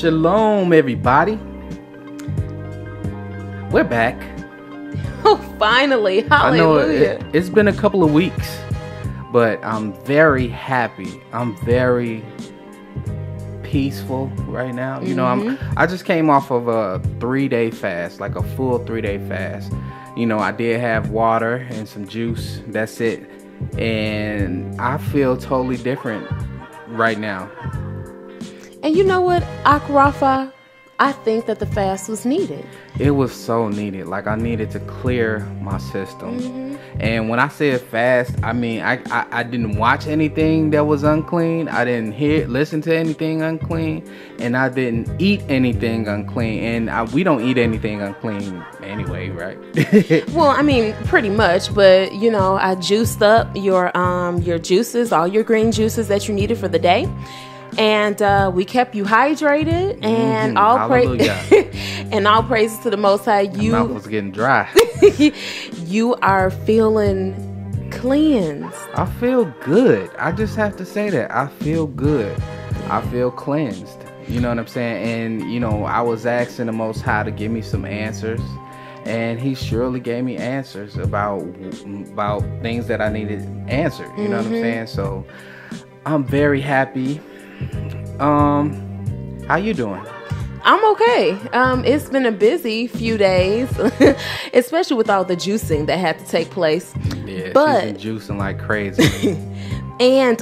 Shalom, everybody. We're back. Oh, finally. Hallelujah. I know it's been a couple of weeks, but I'm very happy. I'm very peaceful right now. You know, I just came off of a 3-day fast, like a full 3-day fast. You know, I did have water and some juice. That's it. And I feel totally different right now. And you know what, Akrafa? I think that the fast was needed. It was so needed. Like, I needed to clear my system. And when I said fast, I mean, I didn't watch anything that was unclean. I didn't listen to anything unclean. And I didn't eat anything unclean. And we don't eat anything unclean anyway, right? Well, I mean, pretty much. But, you know, I juiced up your juices, all your green juices that you needed for the day. And we kept you hydrated, and all praises to the Most High. My mouth was getting dry. You are feeling cleansed. I feel good. I just have to say that. I feel good. I feel cleansed. You know what I'm saying? And, you know, I was asking the Most High to give me some answers. And he surely gave me answers about things that I needed answered. You know what I'm saying? So I'm very happy. How you doing? I'm okay. It's been a busy few days, especially with all the juicing that had to take place. Yeah, but she's been juicing like crazy. And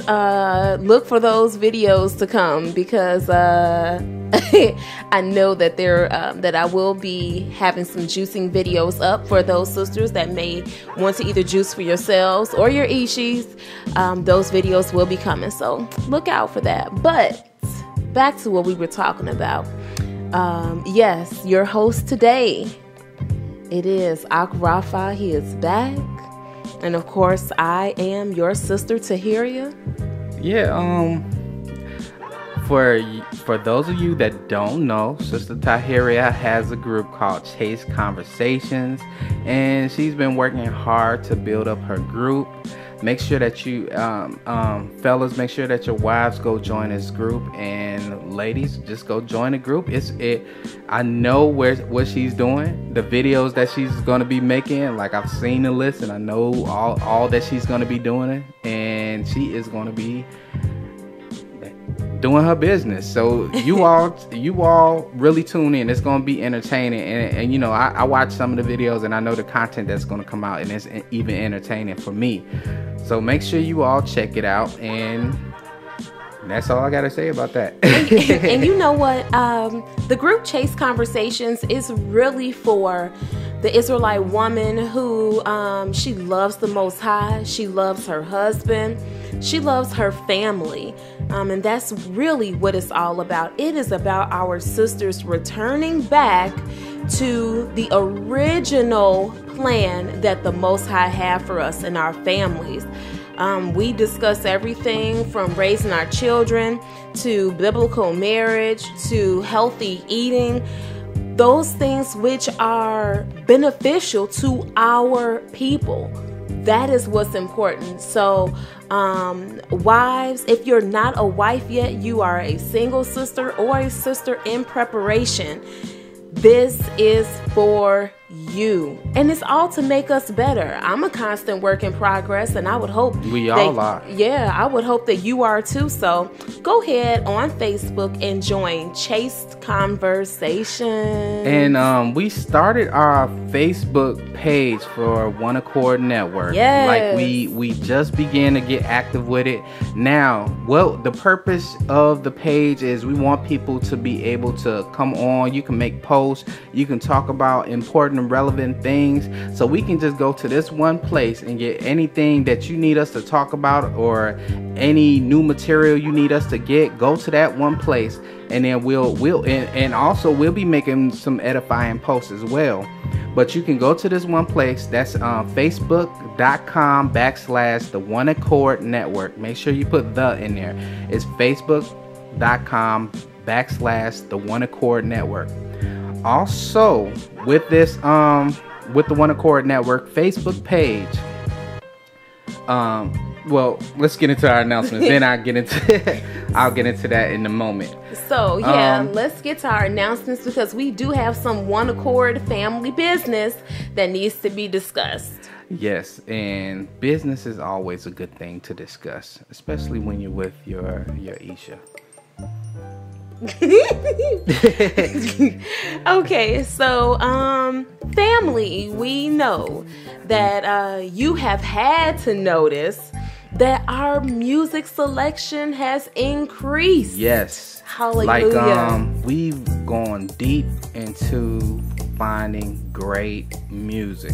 look for those videos to come, because I know that that I will be having some juicing videos up for those sisters that may want to either juice for yourselves or your ishis. Those videos will be coming, so look out for that. But back to what we were talking about. Yes, your host today, it is Akrafa. He is back. And of course, I am your sister Tahiria. Yeah, for those of you that don't know, Sister Tahiria has a group called Chase Conversations, and she's been working hard to build up her group. Make sure that you, fellas, make sure that your wives go join this group, and ladies, just go join the group. I know what she's doing, the videos that she's going to be making. Like, I've seen the list, and I know all that she's going to be doing, and she is going to be doing her business. So you all really tune in. It's going to be entertaining, and you know, I watch some of the videos, and I know the content that's going to come out, and it's even entertaining for me. So make sure you all check it out, and that's all I got to say about that. And you know what? The group Chase Conversations is really for the Israelite woman who she loves the Most High. She loves her husband. She loves her family. And that's really what it's all about. It is about our sisters returning back to the original plan that the Most High had for us and our families. We discuss everything from raising our children to biblical marriage to healthy eating, those things which are beneficial to our people. That is what's important. So, wives, if you're not a wife yet, you are a single sister or a sister in preparation. This is for you, and it's all to make us better. I'm a constant work in progress, and I would hope we all are. Yeah, I would hope that you are too. So go ahead on Facebook and join Chase Conversation. And we started our Facebook page for One Accord Network. Yes. Like we just began to get active with it. Now, well, the purpose of the page is we want people to be able to come on. You can make posts. You can talk about important and relevant things. So we can just go to this one place and get anything that you need us to talk about, or any new material you need us to get. Go to that one place, and then we'll also we'll be making some edifying posts as well. But you can go to this one place. That's facebook.com/the One Accord Network. Make sure you put the in there. It's facebook.com/the One Accord Network. Also, with this with the One Accord Network Facebook page, Well, let's get into our announcements. Then I'll get into that in a moment. So let's get to our announcements, because we do have some One Accord family business that needs to be discussed. Yes, and business is always a good thing to discuss, especially when you're with your Isha. Okay, so family, we know that you have had to notice that our music selection has increased. Yes. Hallelujah. Like we've gone deep into finding great music.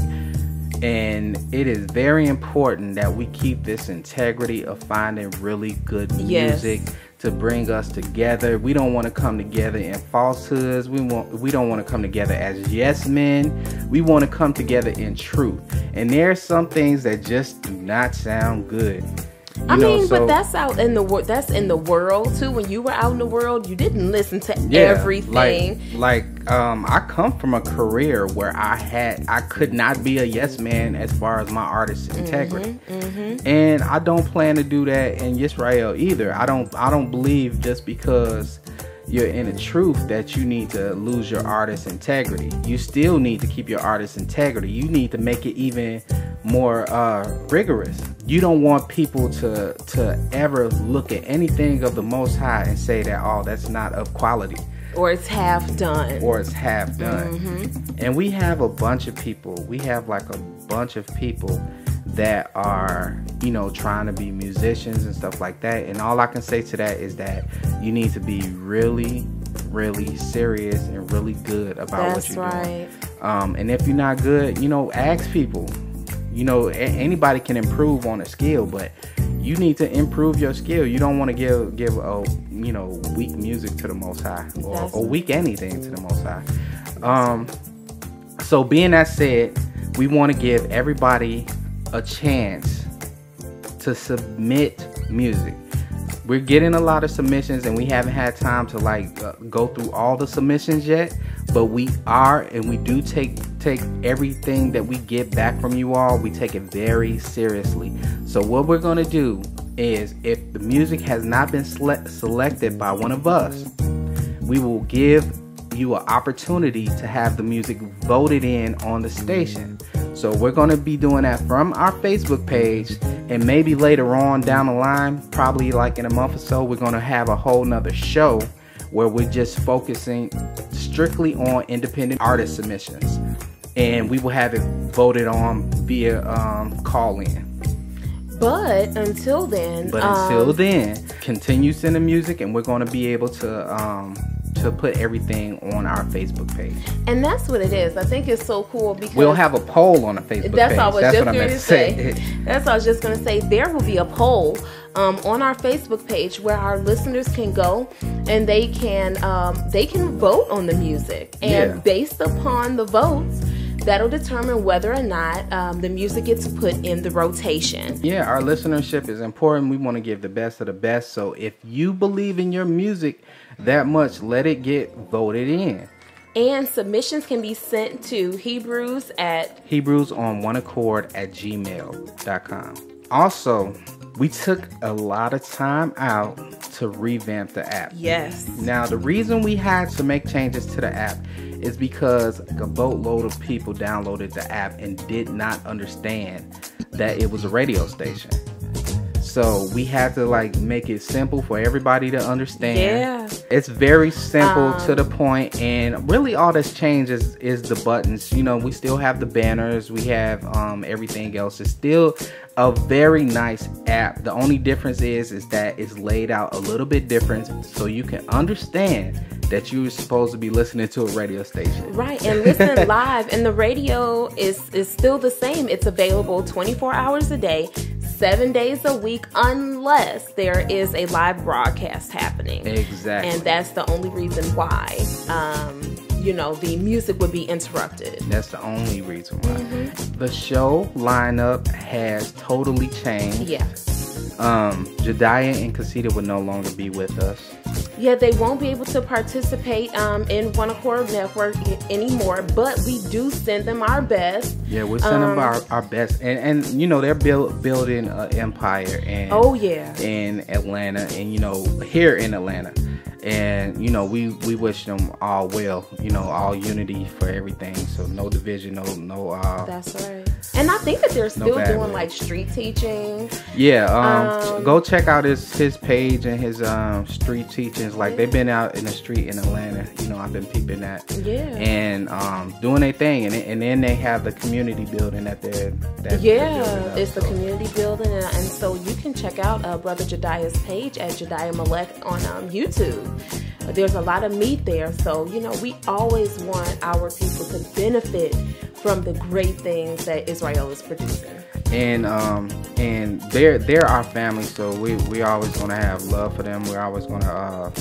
And it is very important that we keep this integrity of finding really good music to bring us together. We don't want to come together in falsehoods. We don't want to come together as yes men. We want to come together in truth. And there are some things that just do not sound good. But that's out in the world. That's in the world too. When you were out in the world, you didn't listen to everything. I come from a career where I could not be a yes man as far as my artist integrity, and I don't plan to do that in Yisrael either. I don't believe just because you're in the truth that you need to lose your artist integrity. You still need to keep your artist integrity. You need to make it even more rigorous. You don't want people to ever look at anything of the Most High and say that, oh, that's not of quality, or it's half done, And we have a bunch of people. We have like a bunch of people that are, trying to be musicians and stuff like that. And all I can say to that is that you need to be really, really serious and really good about what you're doing. And if you're not good, ask people. Anybody can improve on a skill, but you need to improve your skill. You don't want to give weak music to the Most High, or weak anything to the Most High. So being that said, we want to give everybody a chance to submit music. We're getting a lot of submissions, and we haven't had time to go through all the submissions yet, but we are, and we do take everything that we get back from you all. We take it very seriously. So what we're going to do is, if the music has not been selected by one of us, we will give you an opportunity to have the music voted in on the station. So we're going to be doing that from our Facebook page, and maybe later on down the line, probably like in a month or so, we're going to have a whole nother show where we're just focusing strictly on independent artist submissions, and we will have it voted on via call-in. But until then, continue sending music, and we're going to be able to put everything on our Facebook page. And that's what it is. I think it's so cool because we'll have a poll on the Facebook page. That's all I was just going to say. There will be a poll on our Facebook page where our listeners can go and they can vote on the music, and based upon the votes, that'll determine whether or not the music gets put in the rotation. Yeah, our listenership is important. We want to give the best of the best. So if you believe in your music that much, let it get voted in. And submissions can be sent to HebrewsOnOneAccord@gmail.com. Also, we took a lot of time out to revamp the app. Yes. Now, the reason we had to make changes to the app is because a boatload of people downloaded the app and did not understand that it was a radio station. So we had to make it simple for everybody to understand. Yeah. It's very simple to the point, and really all that's changed is the buttons. We still have the banners, we have everything else. It's still a very nice app. The only difference is that it's laid out a little bit different so you can understand that you're supposed to be listening to a radio station. Right, and listen live. And the radio is still the same. It's available 24 hours a day, 7 days a week, unless there is a live broadcast happening. Exactly. And that's the only reason why, the music would be interrupted. That's the only reason why. Mm-hmm. The show lineup has totally changed. Yeah. Jediah and Casita would no longer be with us. Yeah, they won't be able to participate in One Accord Network anymore, but we do send them our best. Yeah, we send them our best, and you know, they're building an empire, and oh yeah, in Atlanta, and you know, here in Atlanta, and you know, we wish them all well, you know, all unity for everything, so no division, no that's right. And I think that they're still doing like street teaching. Yeah, go check out his page and his street teachings. Like, they've been out in the street in Atlanta. You know, I've been peeping that. Yeah. And doing their thing, and then they have the community building that they're it's the community building, and so you can check out Brother Jediah's page at Jediah Malek on YouTube. There's a lot of meat there, so you know, we always want our people to benefit from the great things that Israel is producing. And they're our family, so we always gonna have love for them. We're always gonna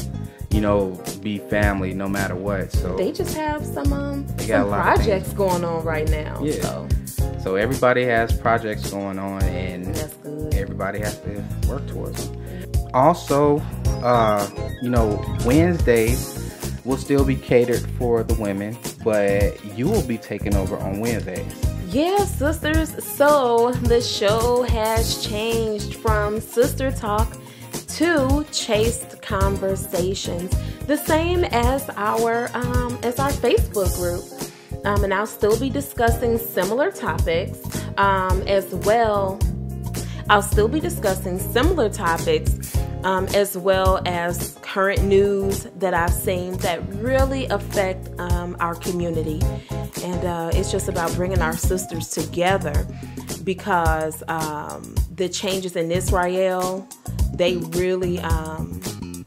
you know, be family no matter what. So they just have some projects going on right now. Yeah. So everybody has projects going on, and that's good. Everybody has to work towards them. Also, you know, Wednesdays will still be catered for the women, but you will be taking over on Wednesdays. Yeah, sisters. So the show has changed from Sister Talk to Chaste Conversations, the same as our Facebook group. And I'll still be discussing similar topics as well. I'll still be discussing similar topics as well as current news that I've seen that really affect our community. And it's just about bringing our sisters together, because the changes in Israel, they really, I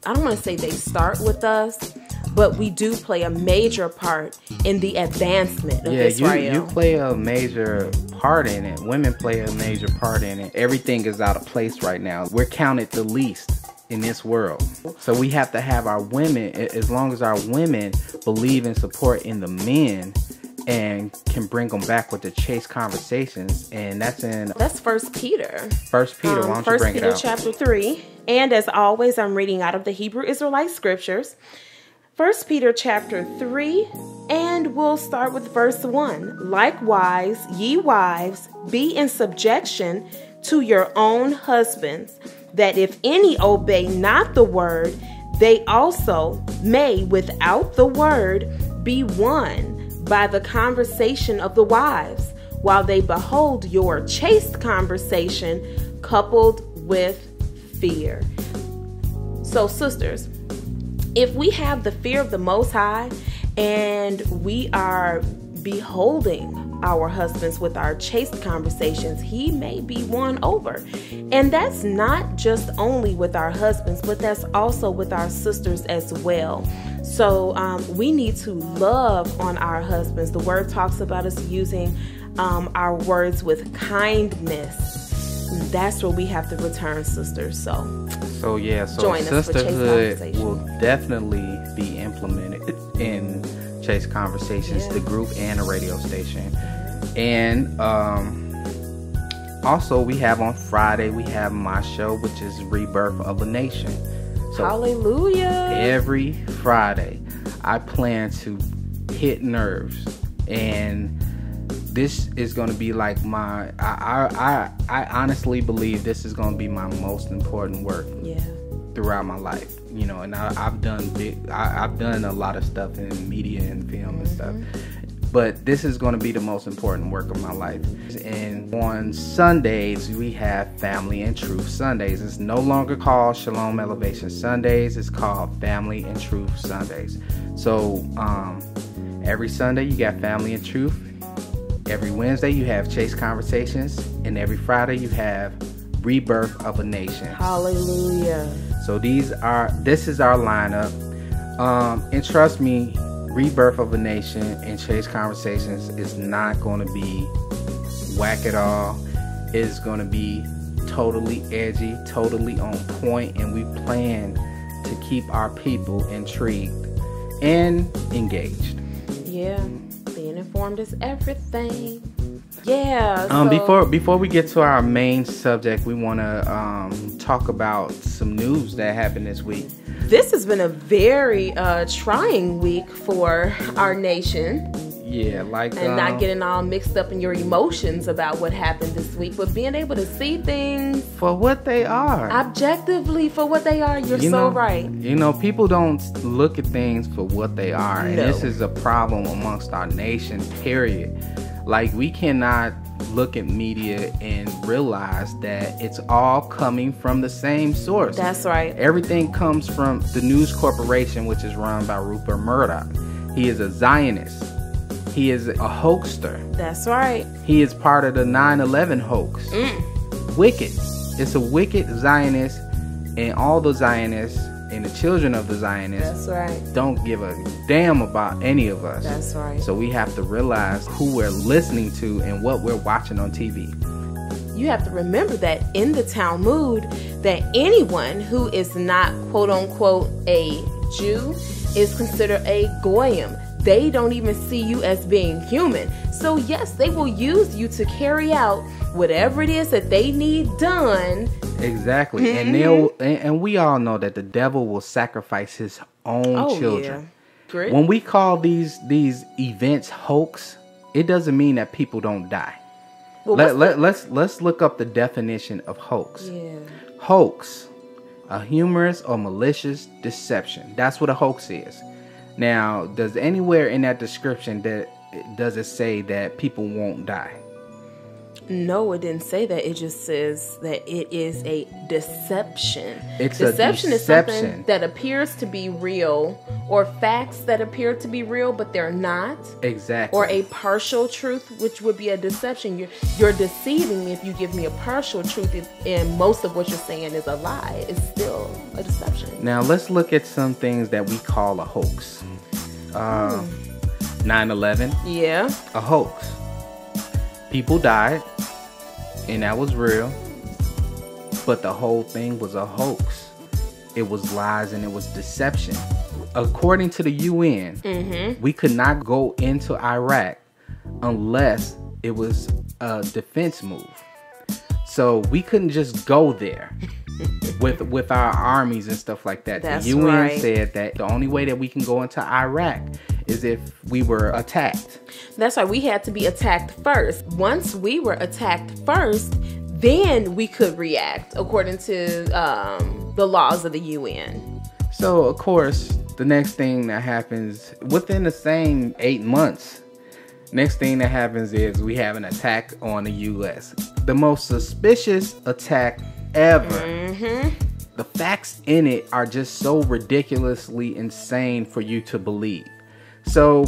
don't want to say they start with us, but we do play a major part in the advancement of Israel. You play a major part in it. Women play a major part in it. Everything is out of place right now. We're counted the least in this world. So we have to have our women, as long as our women believe and support in the men and can bring them back with the chaste conversations. And that's 1 Peter. 1 Peter, why don't you bring it out? 1 Peter chapter 3. And as always, I'm reading out of the Hebrew Israelite scriptures. 1 Peter chapter 3, and we'll start with verse 1. Likewise, ye wives, be in subjection to your own husbands, that if any obey not the word, they also may without the word be won by the conversation of the wives, while they behold your chaste conversation coupled with fear. So, sisters, if we have the fear of the Most High and we are beholding our husbands with our chaste conversations, he may be won over. And that's not just only with our husbands, but that's also with our sisters as well. So we need to love on our husbands. The word talks about us using our words with kindness. That's where we have to return, sisters. So yeah, so sisterhood will definitely be implemented in Chaste Conversations, the group and the radio station. And also we have on Friday, we have my show, which is Rebirth of a Nation. So hallelujah. Every Friday I plan to hit nerves, and this is going to be like I honestly believe this is going to be my most important work throughout my life, you know. And I've done a lot of stuff in media and film and stuff, but this is going to be the most important work of my life. And on Sundays we have Family and Truth Sundays. It's no longer called Shalom Elevation Sundays, it's called Family and Truth Sundays. So every Sunday you got Family and Truth. Every Wednesday you have Chaste Conversations, and every Friday you have Rebirth of a Nation. Hallelujah. So this is our lineup. And trust me, Rebirth of a Nation and Chaste Conversations is not going to be whack at all. It's going to be totally edgy, totally on point, and we plan to keep our people intrigued and engaged. Yeah. Being informed is everything. Yeah. Before we get to our main subject, we want to talk about some news that happened this week. This has been a very trying week for our nation. Yeah, and not getting all mixed up in your emotions about what happened this week, but being able to see things for what they are, objectively for what they are. You're so right. People don't look at things for what they are, and this is a problem amongst our nation. Period. Like, we cannot look at media and realize that it's all coming from the same source. That's right. Everything comes from the News Corporation, which is run by Rupert Murdoch. He is a Zionist. He is a hoaxer. That's right. He is part of the 9/11 hoax. Wicked. It's a wicked Zionist, and all the Zionists and the children of the Zionists don't give a damn about any of us. That's right. So we have to realize who we're listening to and what we're watching on TV. You have to remember that in the Talmud, that anyone who is not quote unquote a Jew is considered a goyim. They don't even see you as being human. So yes, they will use you to carry out whatever it is that they need done. Exactly. And we all know that the devil will sacrifice his own children. Yeah. When we call these events hoax, it doesn't mean that people don't die. Well, let's look up the definition of hoax. Yeah. Hoax, a humorous or malicious deception. That's what a hoax is. Now, does anywhere in that description does it say that people won't die? No, it didn't say that. It just says that it is a deception. Deception is something that appears to be real, or facts that appear to be real, but they're not. Exactly. Or a partial truth, which would be a deception. You're deceiving me if you give me a partial truth, and most of what you're saying is a lie. It's still a deception. Now, let's look at some things that we call a hoax. 9/11. Yeah. A hoax. People died, and that was real, but the whole thing was a hoax. It was lies and it was deception. According to the UN, we could not go into Iraq unless it was a defense move. So we couldn't just go there with our armies and stuff like that. That's the UN right. said that the only way that we can go into Iraq is if we were attacked. That's right. We had to be attacked first. Once we were attacked first, then we could react according to the laws of the UN. So, of course, the next thing that happens within the same 8 months, next thing that happens is we have an attack on the U.S. The most suspicious attack ever. The facts in it are just so ridiculously insane for you to believe. So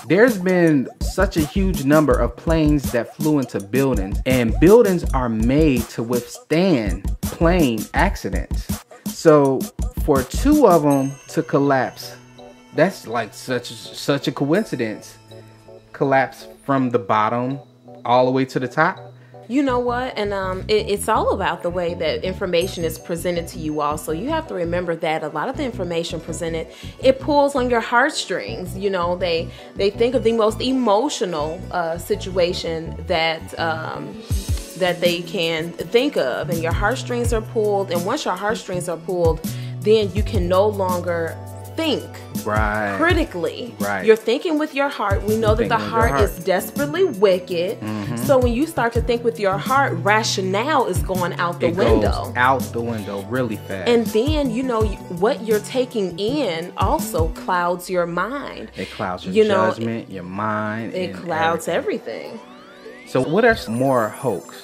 there's been such a huge number of planes that flew into buildings, and buildings are made to withstand plane accidents. So for 2 of them to collapse, that's like such a coincidence. Collapse from the bottom all the way to the top. You know what? And it's all about the way that information is presented to you also. You have to remember that a lot of the information presented, it pulls on your heartstrings. You know, they think of the most emotional situation that they can think of, and your heartstrings are pulled. And once your heartstrings are pulled, then you can no longer think critically. You're thinking with your heart. We know that the heart is desperately wicked. So when you start to think with your heart, rationale is going out the window. Goes out the window really fast. And then, you know, what you're taking in also clouds your mind. It clouds your judgment, your mind. It clouds everything. So what are some more hoax?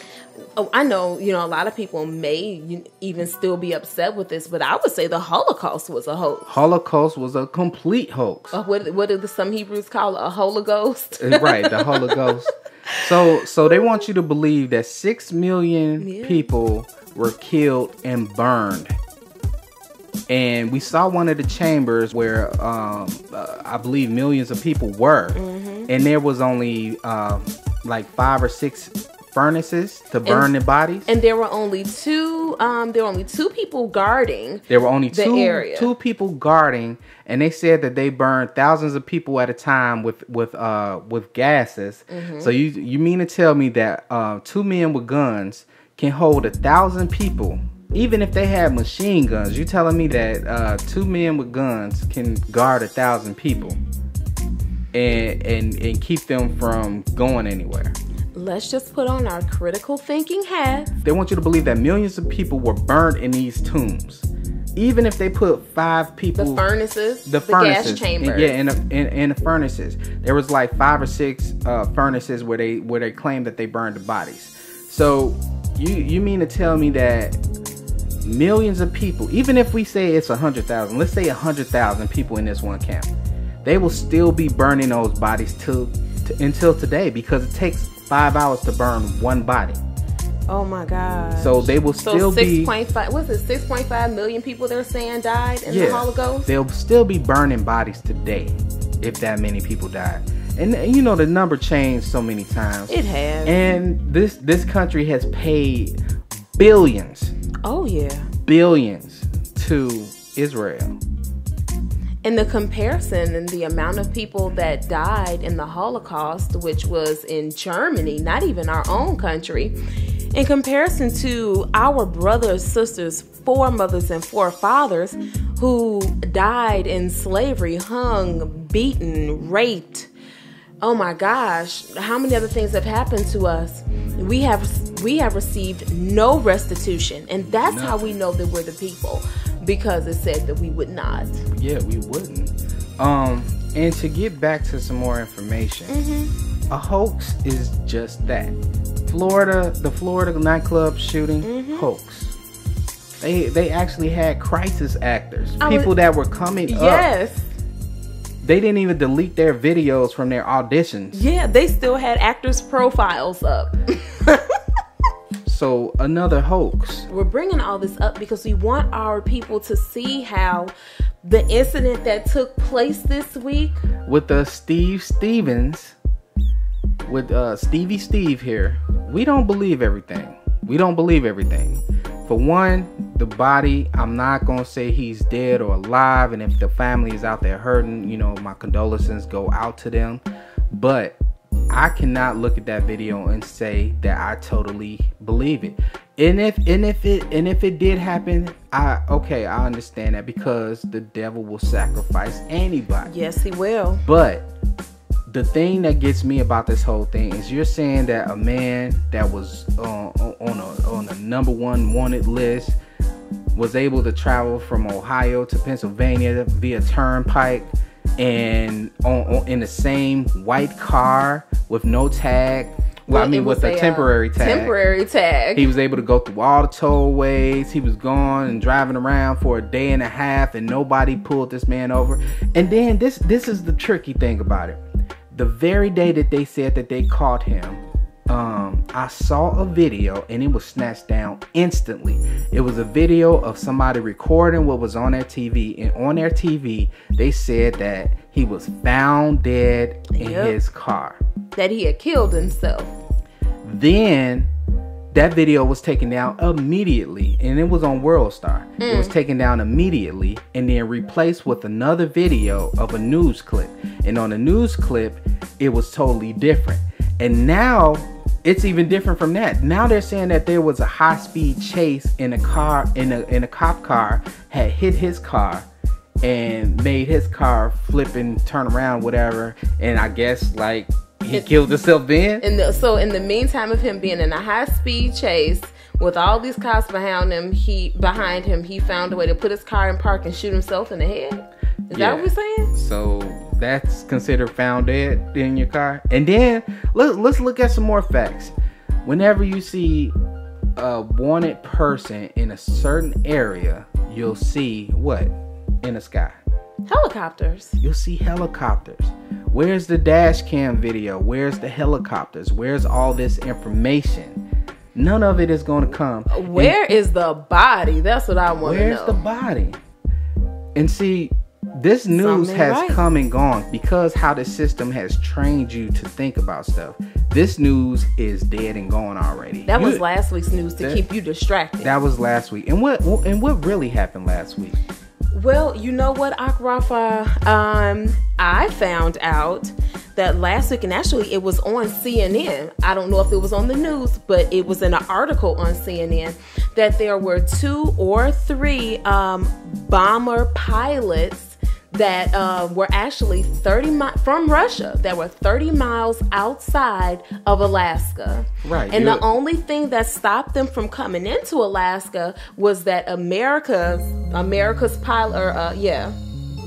Oh, I know, you know, a lot of people may even still be upset with this, but I would say the Holocaust was a hoax. Holocaust was a complete hoax. What do some Hebrews call it? A Holocaust? Right, the Holocaust. So they want you to believe that 6 million people were killed and burned. And we saw one of the chambers where I believe millions of people were. And there was only like 5 or 6 furnaces to burn the bodies. And there were only two. There were only two people guarding. There were only area. two people guarding, and they said that they burned thousands of people at a time with gases. So you mean to tell me that 2 men with guns can hold 1,000 people? Even if they had machine guns, you telling me that 2 men with guns can guard 1,000 people and keep them from going anywhere? Let's just put on our critical thinking hat. They want you to believe that millions of people were burned in these tombs. Even if they put 5 people... The furnaces. The gas chambers. In the furnaces. There was like 5 or 6 furnaces where they claimed that they burned the bodies. So you mean to tell me that millions of people, even if we say it's 100,000, let's say 100,000 people in this one camp, they will still be burning those bodies until today, because it takes 5 hours to burn one body. Oh my God. So they will still be 6.5, what's it, 6.5 million people they're saying died in the Holocaust? They'll still be burning bodies today if that many people died. And you know, the number changed so many times. It has. And this country has paid billions. Oh yeah. Billions to Israel. And the comparison and the amount of people that died in the Holocaust, which was in Germany, not even our own country, in comparison to our brothers, sisters, foremothers, and forefathers who died in slavery, hung, beaten, raped. Oh my gosh, how many other things have happened to us? We have received no restitution, and that's how we know that we're the people, because it said that we would not. Yeah, we wouldn't. And to get back to some more information, a hoax is just that. The Florida nightclub shooting, hoax. They actually had crisis actors, people that were coming up. They didn't even delete their videos from their auditions. Yeah, they still had actors' profiles up. So another hoax. We're bringing all this up because we want our people to see how the incident that took place this week with Stevie Steve here, we don't believe everything. For one, the body, I'm not gonna say he's dead or alive, and if the family is out there hurting, you know, my condolences go out to them. But I cannot look at that video and say that I totally believe it. And if it did happen, I understand that, because the devil will sacrifice anybody. Yes, he will. But the thing that gets me about this whole thing is you're saying that a man that was on a #1 wanted list was able to travel from Ohio to Pennsylvania via turnpike and in the same white car with no tag. Well, I mean, with a temporary tag. Temporary tag. He was able to go through all the tollways. He was gone and driving around for a day and a half, and nobody pulled this man over. And then this is the tricky thing about it. The very day that they said that they caught him, I saw a video and it was snatched down instantly. It was a video of somebody recording what was on their TV, and on their TV they said that he was found dead in his car. That he had killed himself. Then that video was taken down immediately, and it was on WorldStar. It was taken down immediately and then replaced with another video of a news clip. And on the news clip, it was totally different. And now it's even different from that. Now they're saying that there was a high-speed chase in a car, in a cop car, had hit his car and made his car flip and turn around, whatever. And I guess like he killed himself then. So in the meantime of him being in a high-speed chase with all these cops behind him, he found a way to put his car in park and shoot himself in the head. Is that what we're saying? So that's considered found dead in your car. And then let's look at some more facts. Whenever you see a wanted person in a certain area, you'll see what in the sky? Helicopters. You'll see helicopters. Where's the dash cam video? Where's the helicopters? Where's all this information? None of it is going to come. Where is the body? That's what I want to know. Where's the body? And see, this news Something has right. come and gone because how the system has trained you to think about stuff. This news is dead and gone already. That was last week's news to keep you distracted. That was last week. And what really happened last week? Well, you know what, Akrafa? I found out that last week, and actually it was on CNN. I don't know if it was on the news, but it was in an article on CNN that there were 2 or 3 bomber pilots that were actually from Russia, that were 30 miles outside of Alaska. Right. And the only thing that stopped them from coming into Alaska was that America's pilot,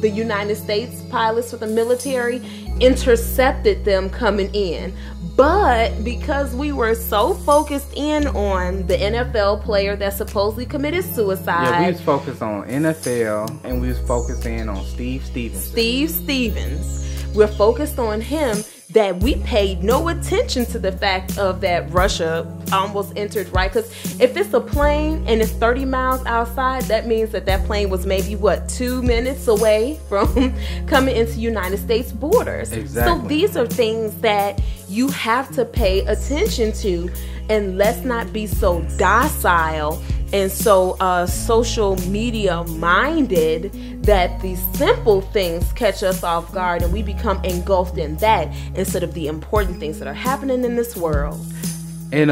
the United States pilots for the military intercepted them coming in. But because we were so focused in on the NFL player that supposedly committed suicide. Yeah, we was focused on NFL and we was focused in on Steve Stevens. We're focused on him, that we paid no attention to the fact of that Russia almost entered, right? Because if it's a plane and it's 30 miles outside, that means that plane was maybe, 2 minutes away from coming into United States borders. Exactly. So these are things that you have to pay attention to, and let's not be so docile and so social media minded that these simple things catch us off guard and we become engulfed in that instead of the important things that are happening in this world. And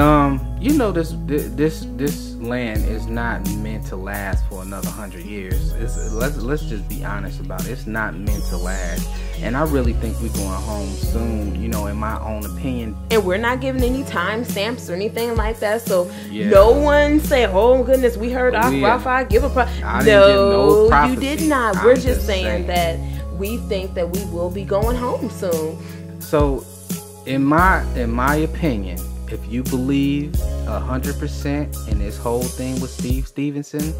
this land is not meant to last for another 100 years. Let's just be honest about it. It's not meant to last. And I really think we're going home soon, in my own opinion. And we're not giving any time stamps or anything like that. So no one say, oh goodness, we heard Rafa give a No, you did not. We're just saying that we think that we will be going home soon. So in my opinion, if you believe 100% in this whole thing with Steve Stevenson,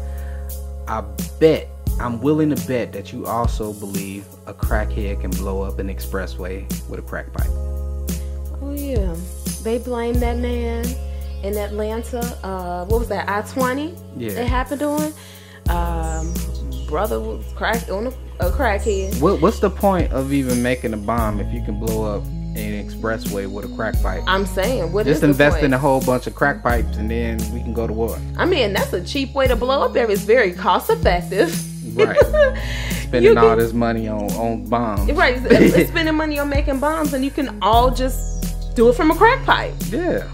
I'm willing to bet that you also believe a crackhead can blow up an expressway with a crack pipe. Oh yeah, they blame that man in Atlanta. What was that? I-20? Yeah, it happened on. Brother was on a crackhead. What's the point of even making a bomb if you can blow up an expressway with a crack pipe? I'm saying, just invest in a whole bunch of crack pipes and then we can go to war. I mean, that's a cheap way to blow up there. It's very cost effective. Right. Spending all this money on bombs. Right. Spending money on making bombs, and you can all just do it from a crack pipe. Yeah.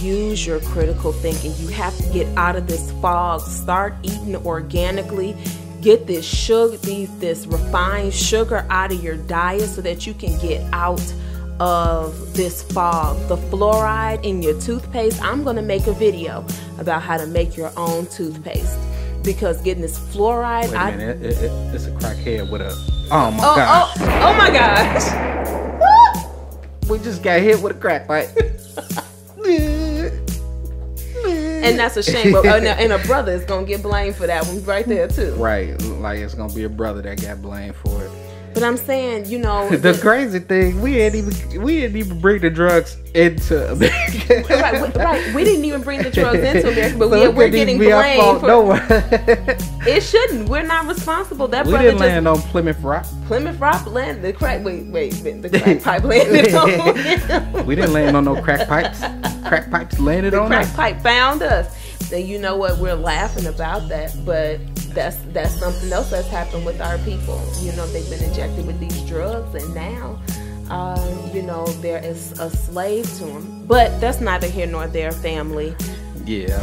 Use your critical thinking. You have to get out of this fog. Start eating organically. Get this sugar, this refined sugar out of your diet so that you can get out of this fog. The fluoride in your toothpaste, I'm going to make a video about how to make your own toothpaste. Because getting this fluoride... Wait a minute, it's a crackhead with a... Oh my gosh. Oh my gosh. We just got hit with a crack pipe. And that's a shame. But, and a brother is going to get blamed for that one right there too. Right. Like it's going to be a brother that got blamed for it. But I'm saying, the crazy thing, we didn't even bring the drugs into America. Right. We didn't even bring the drugs into America, but we're getting blamed for it. It shouldn't. We're not responsible. That we brother didn't land on Plymouth Rock. Plymouth Rock landed. The crack. The crack pipe landed on him. We didn't land on no crack pipes. Crack pipes landed on us. The crack pipe found us. And you know what? We're laughing about that, but that's something else that's happened with our people. They've been injected with these drugs, and now, they're a slave to them. But that's neither here nor there, family. Yeah,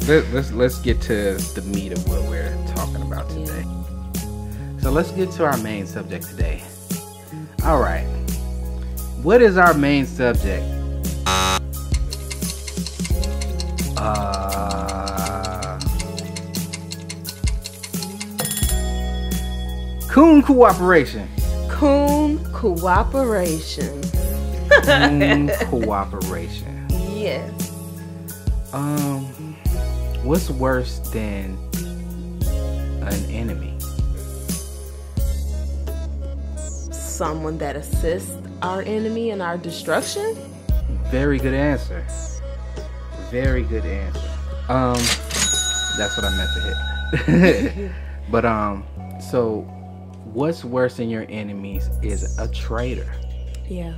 let's get to the meat of what we're talking about today. Yeah. So let's get to our main subject today. All right, what is our main subject? COON cooperation. COON cooperation. COON cooperation. Yes. What's worse than an enemy? Someone that assists our enemy in our destruction? Very good answer. Very good answer. That's what I meant to hit. But so what's worse than your enemies is a traitor. Yeah.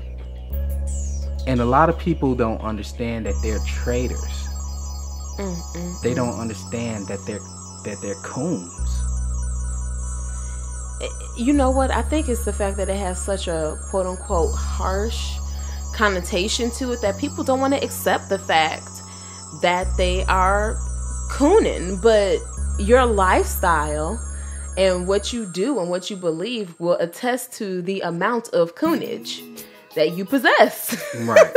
And a lot of people don't understand that they're traitors. They don't understand that they're coons. You know what? I think it's the fact that it has such a quote unquote harsh connotation to it that people don't want to accept the fact that they are cooning. But your lifestyle and what you do and what you believe will attest to the amount of coonage that you possess. Right.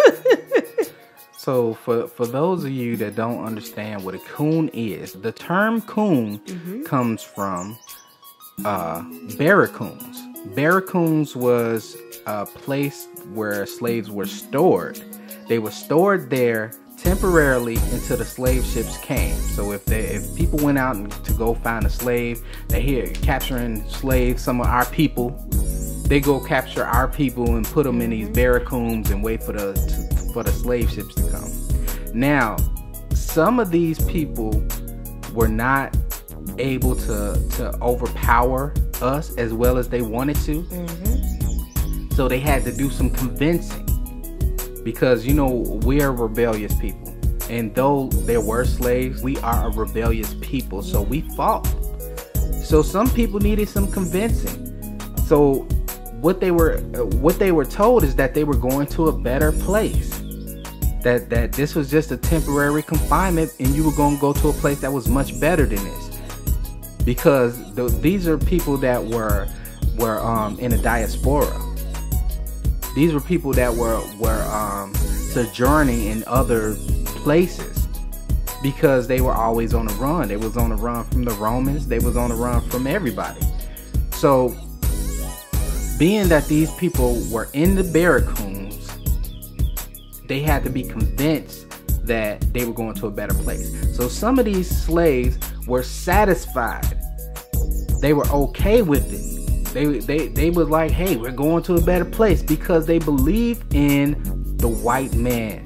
So for those of you that don't understand what a coon is, the term coon comes from barracoons. Barracoons was a place where slaves were stored. They were stored there temporarily until the slave ships came. So if people went out to go find a slave, they hear capturing slaves, some of our people, they go capture our people and put them in these barracoons and wait for the slave ships to come. Now, some of these people were not able to overpower us as well as they wanted to. So they had to do some convincing, because we are rebellious people, and though there were slaves, we are a rebellious people, so we fought. So some people needed some convincing. So what they were told is that they were going to a better place, that this was just a temporary confinement and you were going to go to a place that was much better than this, because these are people that were in a diaspora. These were people that were sojourning in other places, because they were always on the run. They was on the run from the Romans. They was on the run from everybody. So being that these people were in the barracoons, they had to be convinced that they were going to a better place. So some of these slaves were satisfied. They were okay with it. They were like, hey, we're going to a better place, because they believe in the white man.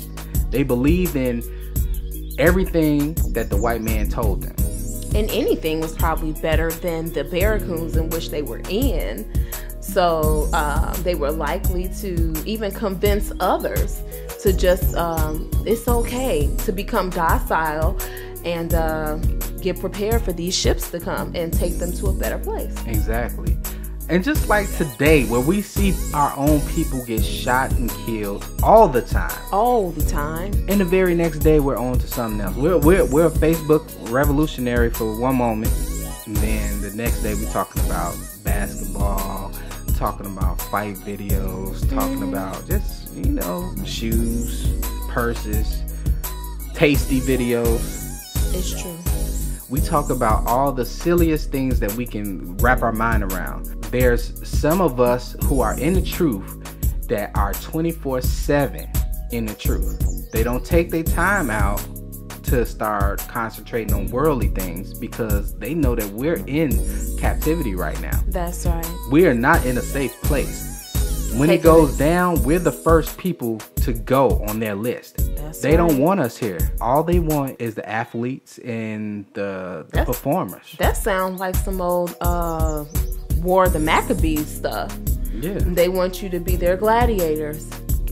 They believed in everything that the white man told them. And anything was probably better than the barracoons in which they were in. So they were likely to even convince others to just, it's okay to become docile and get prepared for these ships to come and take them to a better place. Exactly. And just like today, where we see our own people get shot and killed all the time. All the time. And the very next day, we're on to something else. We're a Facebook revolutionary for one moment, and then the next day we're talking about basketball, talking about fight videos, talking about just, shoes, purses, tasty videos. It's true. We talk about all the silliest things that we can wrap our mind around. There's some of us who are in the truth that are 24/7 in the truth. They don't take their time out to start concentrating on worldly things, because they know that we're in captivity right now. That's right. We are not in a safe place. When it goes down, we're the first people to go on their list. They don't want us here. All they want is the athletes and the performers. That sounds like some old War of the Maccabees stuff. Yeah. They want you to be their gladiators.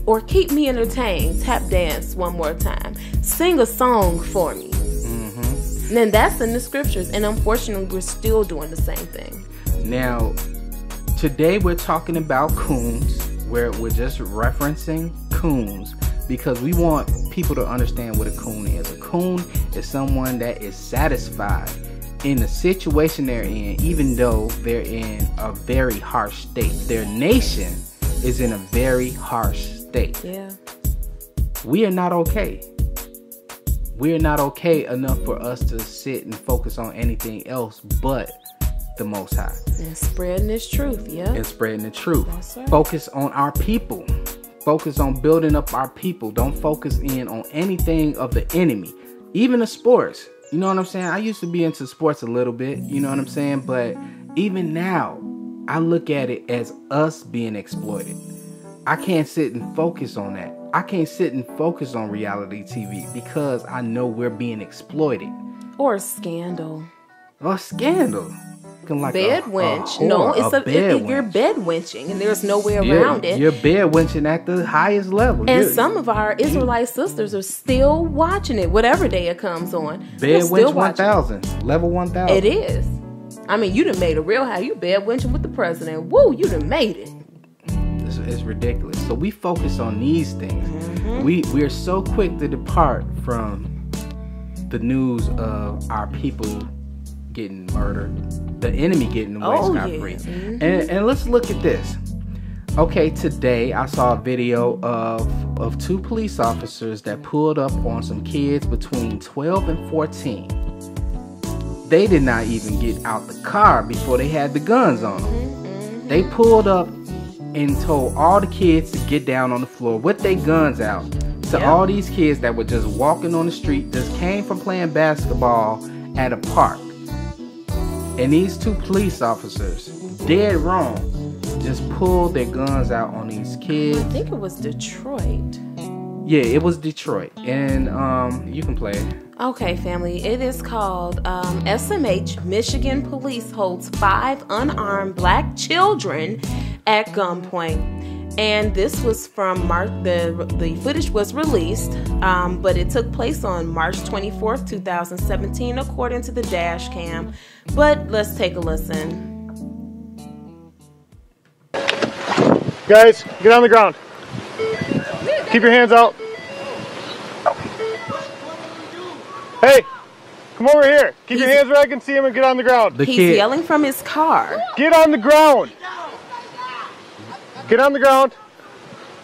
Or keep me entertained. Tap dance one more time. Sing a song for me. And then that's in the scriptures. And unfortunately, we're still doing the same thing. Now, today we're talking about coons. We're just referencing coons, because we want people to understand what a coon is. A coon is someone that is satisfied in the situation they're in, even though they're in a very harsh state. Their nation is in a very harsh state. Yeah. We are not okay. We are not okay enough for us to sit and focus on anything else but the Most High. And spreading this truth, yeah. And spreading the truth. That's right. Focus on our people. Focus on building up our people. Don't focus in on anything of the enemy. Even the sports. You know what I'm saying? I used to be into sports a little bit. You know what I'm saying? But even now, I look at it as us being exploited. I can't sit and focus on that. I can't sit and focus on reality TV, because I know we're being exploited. Or scandal. Or scandal. looking like bed a winch. whore, No, it's you're winch. bed winching, and there's no way around it. You're bed winching at the highest level. And some of our Israelite sisters are still watching it, whatever day it comes on. Bed winch 1000, level 1000. It is. I mean, you done made a real high. You bed winching with the president. Woo, you done made it. It's ridiculous. So we focus on these things. We are so quick to depart from the news of our people getting murdered, the enemy getting away scot-free. And let's look at this. Okay, today I saw a video of 2 police officers that pulled up on some kids between 12 and 14. They did not even get out the car before they had the guns on them. They pulled up and told all the kids to get down on the floor with their guns out. To all these kids that were just walking on the street, just came from playing basketball at a park. And these 2 police officers, dead wrong, just pulled their guns out on these kids. I think it was Detroit. Yeah, it was Detroit. And you can play it. Okay, family. It is called SMH. Michigan police holds 5 unarmed black children at gunpoint. And this was from March. The footage was released, but it took place on March 24th, 2017, according to the dash cam. But let's take a listen. Guys, get on the ground. Keep your hands out. Hey, come over here. Keep your hands where I can see him and get on the ground. He's yelling from his car. Get on the ground. Get on the ground.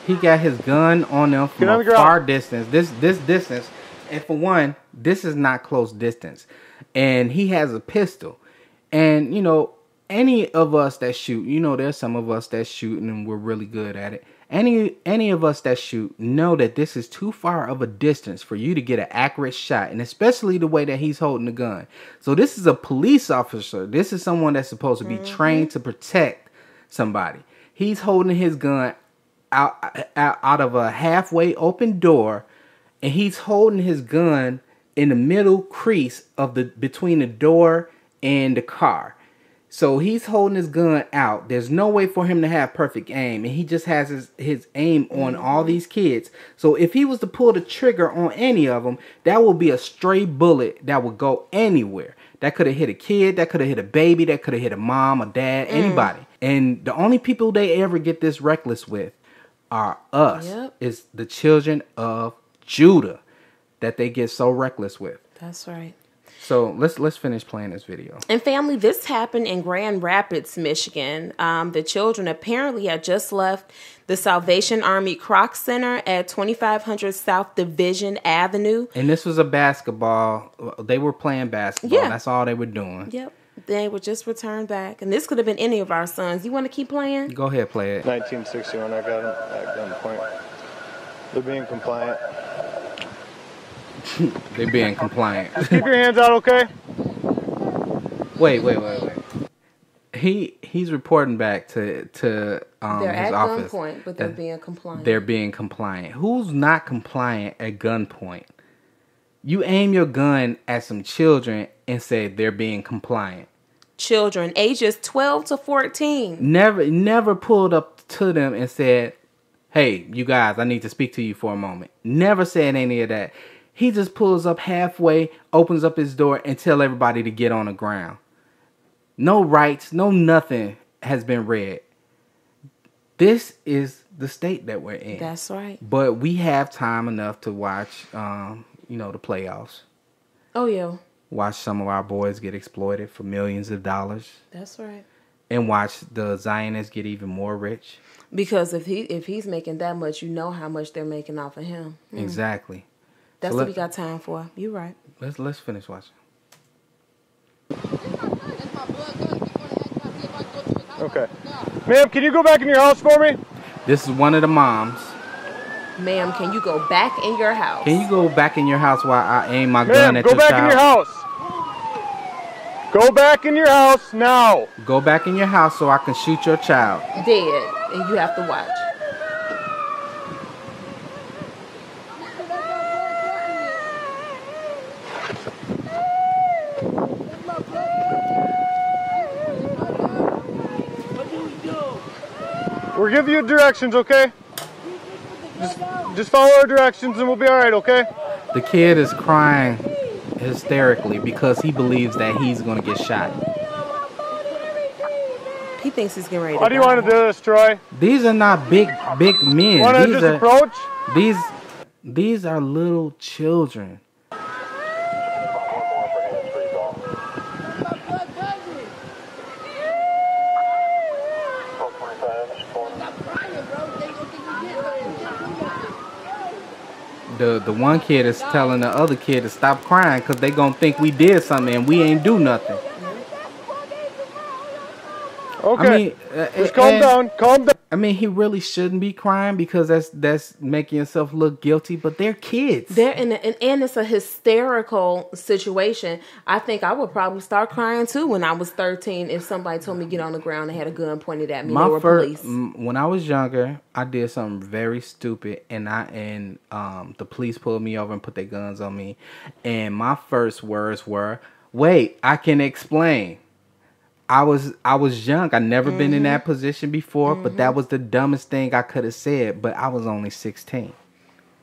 He got his gun on them from a far distance. This distance, and for one, this is not close distance. And he has a pistol. And you know, any of us that shoot, you know, there's some of us that shoot and we're really good at it. Any of us that shoot know that this is too far of a distance for you to get an accurate shot, and especially the way that he's holding the gun. So this is a police officer. This is someone that's supposed to be trained to protect somebody. He's holding his gun out of a halfway open door, and he's holding his gun in the middle crease of between the door and the car. So he's holding his gun out. There's no way for him to have perfect aim, and he just has his aim on all these kids. So if he was to pull the trigger on any of them, that would be a stray bullet that would go anywhere. That could have hit a kid, that could have hit a baby, that could have hit a mom, a dad, anybody. And the only people they ever get this reckless with are us. It's the children of Judah that they get so reckless with. That's right. So let's finish playing this video. And family, this happened in Grand Rapids, Michigan. The children apparently had just left the Salvation Army Kroc Center at 2500 South Division Avenue. And this was a basketball. They were playing basketball. Yeah. That's all they were doing. Yep. They were just returned back. And this could have been any of our sons. You want to keep playing? Go ahead, play it. 1961, I got them at gunpoint. They're being compliant. They're being compliant. Just keep your hands out, okay? Wait. He's reporting back to they're his at office. Gunpoint, but they're being compliant. They're being compliant. Who's not compliant at gunpoint? You aim your gun at some children and say they're being compliant. Children ages 12 to 14. Never pulled up to them and said, "Hey, you guys, I need to speak to you for a moment." Never said any of that. He just pulls up halfway, opens up his door, and tell everybody to get on the ground. No rights, no nothing has been read. This is the state that we're in. That's right. But we have time enough to watch, the playoffs. Oh, yeah. Watch some of our boys get exploited for millions of dollars. That's right. And watch the Zionists get even more rich. Because if he's making that much, you know how much they're making off of him. Exactly. That's what we got time for. You're right. Let's finish watching. Okay. Ma'am, can you go back in your house for me? This is one of the moms. Ma'am, can you go back in your house? Can you go back in your house while I aim my gun at your child? Go back in your house. Go back in your house now. Go back in your house so I can shoot your child. Dead. And you have to watch. We're giving you directions, okay? Just follow our directions and we'll be all right, okay? The kid is crying hysterically because he believes that he's going to get shot. He thinks he's getting ready to How do you want to do this, Troy? These are not big men. Want to just approach? These are little children. The one kid is telling the other kid to stop crying because they gonna think we did something and we ain't do nothing. Okay. I mean, just calm down. Calm down. I mean, he really shouldn't be crying because that's making yourself look guilty. But they're kids. And it's a hysterical situation. I think I would probably start crying too when I was 13 if somebody told me to get on the ground and had a gun pointed at me. They were police. When I was younger, I did something very stupid, and the police pulled me over and put their guns on me. And my first words were, "Wait, I can explain." I was young. I'd never been in that position before, but that was the dumbest thing I could have said. But I was only 16.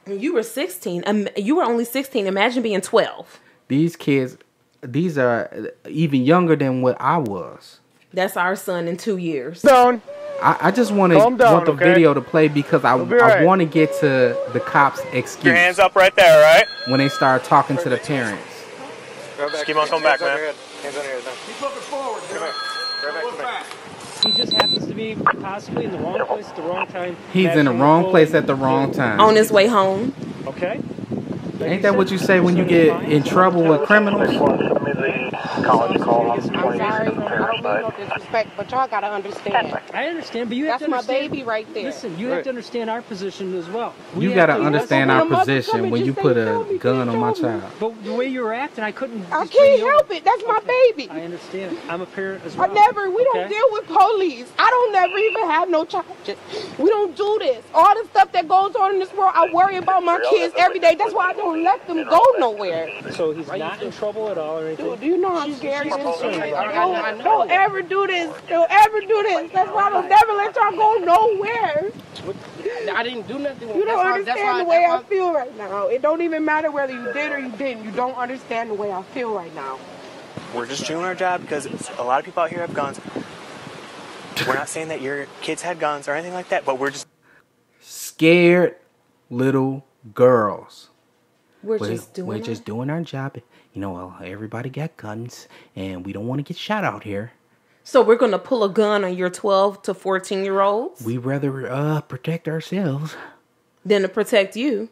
You were 16. You were only 16. Imagine being 12. These kids, these are even younger than what I was. That's our son in 2 years. Down. I just want the video to play because I want to get to the cops' excuse. Your hands up right there, all right? When they start talking to the parents. Just keep on coming back, man. Hands on here. Keep looking forward. Come back. He just happens to be possibly in the wrong place at the wrong time. He's in the wrong place at the wrong time. On his way home. Okay. Ain't that what you say when you get in trouble with criminals? I'm sorry, I don't mean no disrespect, but y'all gotta understand. I understand, but you have That's to my understand. baby right there. Listen, you have to understand our position as well. You gotta understand our position when you put a gun on my child. But the way you were acting, I couldn't. I can't help it. That's my baby. I understand. I'm a parent as well. We don't deal with police. I don't never even have no charges. We don't do this. All the stuff that goes on in this world, I worry about my kids every day. That's why I don't let them go nowhere. So he's not in trouble at all or anything? Dude, do you know how scary this is? Don't ever do this. Don't ever do this. That's why I don't never let y'all go nowhere. I didn't do nothing. You don't understand the way I feel right now. It don't even matter whether you did or you didn't. You don't understand the way I feel right now. We're just doing our job because a lot of people out here have guns. We're not saying that your kids had guns or anything like that, but we're just scared little girls. We're just doing our job. You know, everybody got guns, and we don't want to get shot out here. So we're going to pull a gun on your 12 to 14-year-olds? We rather protect ourselves than to protect you.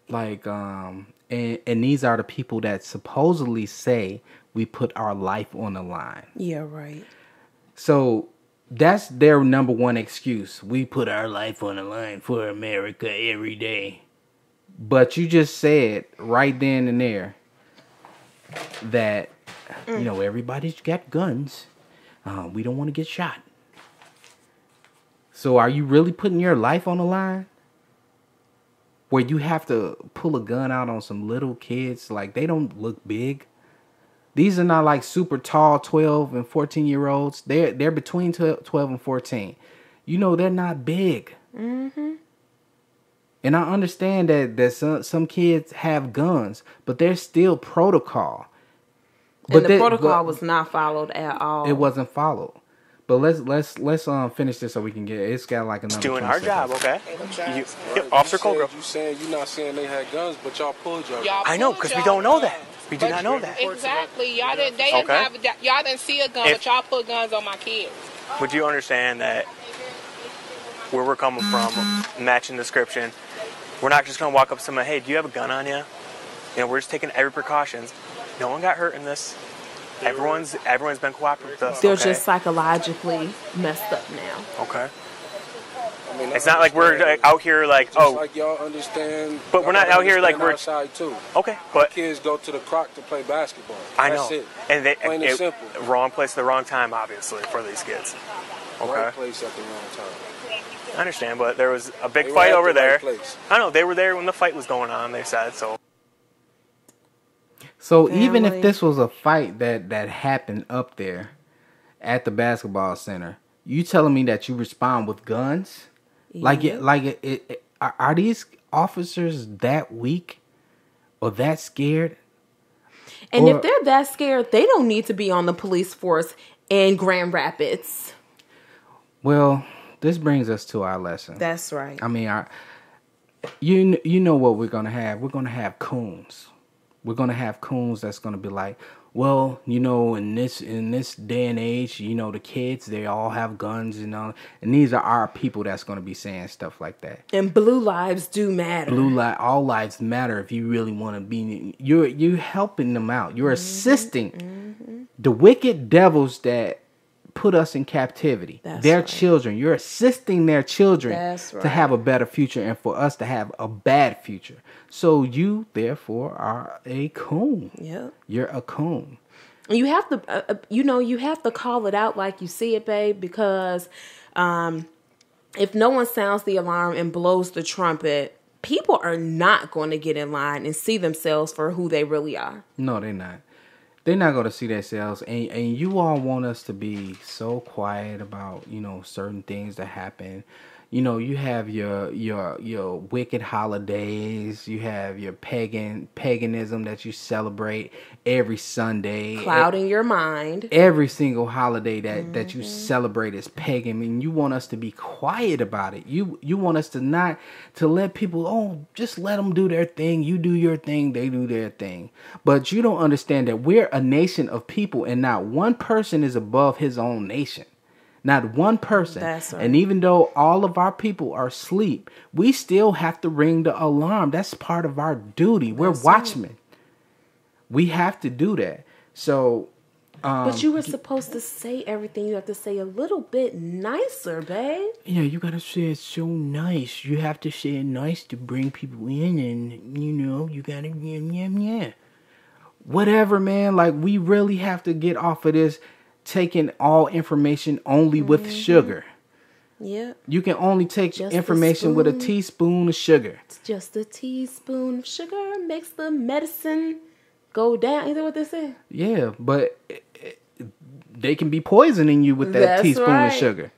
Like, and these are the people that supposedly say we put our life on the line. Yeah, right. So that's their number one excuse. We put our life on the line for America every day. But you just said right then and there that, you know, everybody's got guns. We don't want to get shot. So are you really putting your life on the line? Where you have to pull a gun out on some little kids? Like, they don't look big. These are not like super tall 12 and 14-year-olds. They're between 12 and 14. You know, they're not big. Mm-hmm. And I understand that some kids have guns, but there's still protocol. And the protocol was not followed at all. It wasn't followed. But let's finish this so we can get it. It's got like another. Doing our job, okay? Officer Colgrove. You saying you're not saying they had guns, but y'all pulled your. I know, because we don't know that. We do not know that. Exactly. Y'all didn't. They didn't have. Y'all didn't see a gun, but y'all put guns on my kids. Would you understand that where we're coming from, matching description? We're not just gonna walk up to someone, hey, do you have a gun on you? You know, we're just taking every precautions. No one got hurt in this. Everyone's been cooperative with us. They're just psychologically messed up now. Okay. I mean, it's not like we're out here like, just like y'all understand. But we're not out here like we're outside too. Okay, but kids go to the Croc to play basketball. I know. That's it. And plain and simple. Wrong place at the wrong time, obviously, for these kids. Okay. Right place at the wrong time. I understand, but there was a big fight over there. I know, they were there when the fight was going on, they said, so. So even if this was a fight that happened up there at the basketball center, You telling me that you respond with guns? Yeah. Are these officers that weak or that scared? And if they're that scared, they don't need to be on the police force in Grand Rapids. Well, this brings us to our lesson. That's right. I mean, you know what we're gonna have? We're gonna have coons. We're gonna have coons that's gonna be like, well, you know, in this day and age, you know, the kids, they all have guns and all, and these are our people that's gonna be saying stuff like that. And blue lives do matter. All lives matter. If you really want to be, you're helping them out. You're assisting the wicked devils that put us in captivity. Their children. You're assisting their children to have a better future and for us to have a bad future. So you, therefore, are a coon. Yep. You're a coon. You have to, you have to call it out like you see it, babe, because if no one sounds the alarm and blows the trumpet, people are not going to get in line and see themselves for who they really are. No, they're not. They're not going to see themselves. And you all want us to be so quiet about, you know, certain things that happen. You know, you have your wicked holidays. You have your paganism that you celebrate every Sunday. Clouding your mind. Every single holiday that you celebrate is pagan. I mean, you want us to be quiet about it. You want us to let people, just let them do their thing. You do your thing, they do their thing. But you don't understand that we're a nation of people and not one person is above his own nation. Not one person. That's right. And even though all of our people are asleep, we still have to ring the alarm. That's part of our duty. We're watchmen. We have to do that. So, but you were supposed to say everything you have to say a little bit nicer, babe. Yeah, you gotta say it so nice. You have to say it nice to bring people in, and you know, you gotta yeah. Whatever, man. Like, we really have to get off of this taking all information only with sugar. Yeah. You can only take information with a teaspoon of sugar. It's just a teaspoon of sugar makes the medicine go down. Is that what they say? Yeah, but they can be poisoning you with that teaspoon of sugar.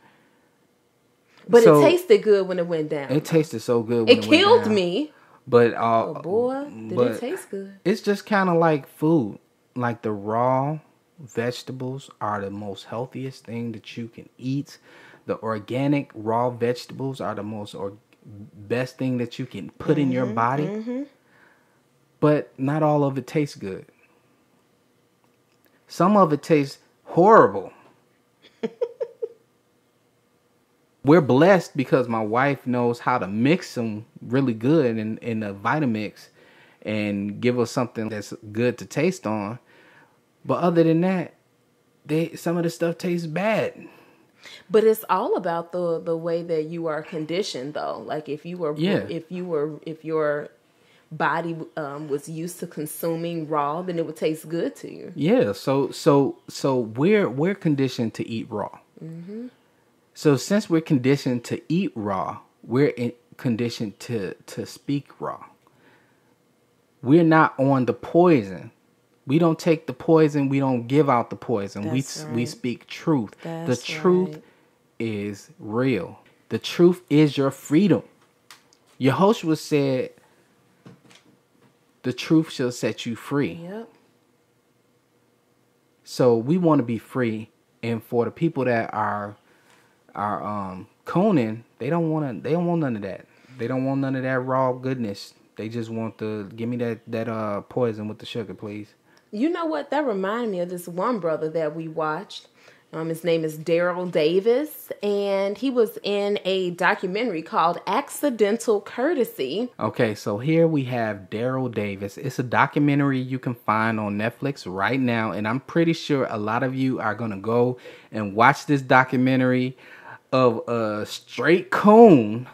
But it tasted good when it went down. It tasted so good when it went down. It killed me. But oh boy, did it taste good. It's just kind of like food. Like the raw vegetables are the most healthiest thing that you can eat. The organic raw vegetables are the most best thing that you can put in your body. But not all of it tastes good. Some of it tastes horrible. We're blessed because my wife knows how to mix them really good in a Vitamix and give us something that's good to taste on. But other than that, some of the stuff tastes bad. But it's all about the way that you are conditioned, though. Like if your body was used to consuming raw, then it would taste good to you. Yeah. So we're conditioned to eat raw. So since we're conditioned to eat raw, we're conditioned to speak raw. We're not on the poison. We don't take the poison. We don't give out the poison. We speak truth. The truth is real. The truth is your freedom. Yehoshua said, the truth shall set you free. Yep. So we want to be free. And for the people that are cooning, they don't want none of that. They don't want none of that raw goodness. They just want give me that poison with the sugar, please. You know what? That reminded me of this one brother that we watched. His name is Daryl Davis, and he was in a documentary called Accidental Courtesy. Okay, so here we have Daryl Davis. It's a documentary you can find on Netflix right now, and I'm pretty sure a lot of you are going to go and watch this documentary of a straight coon.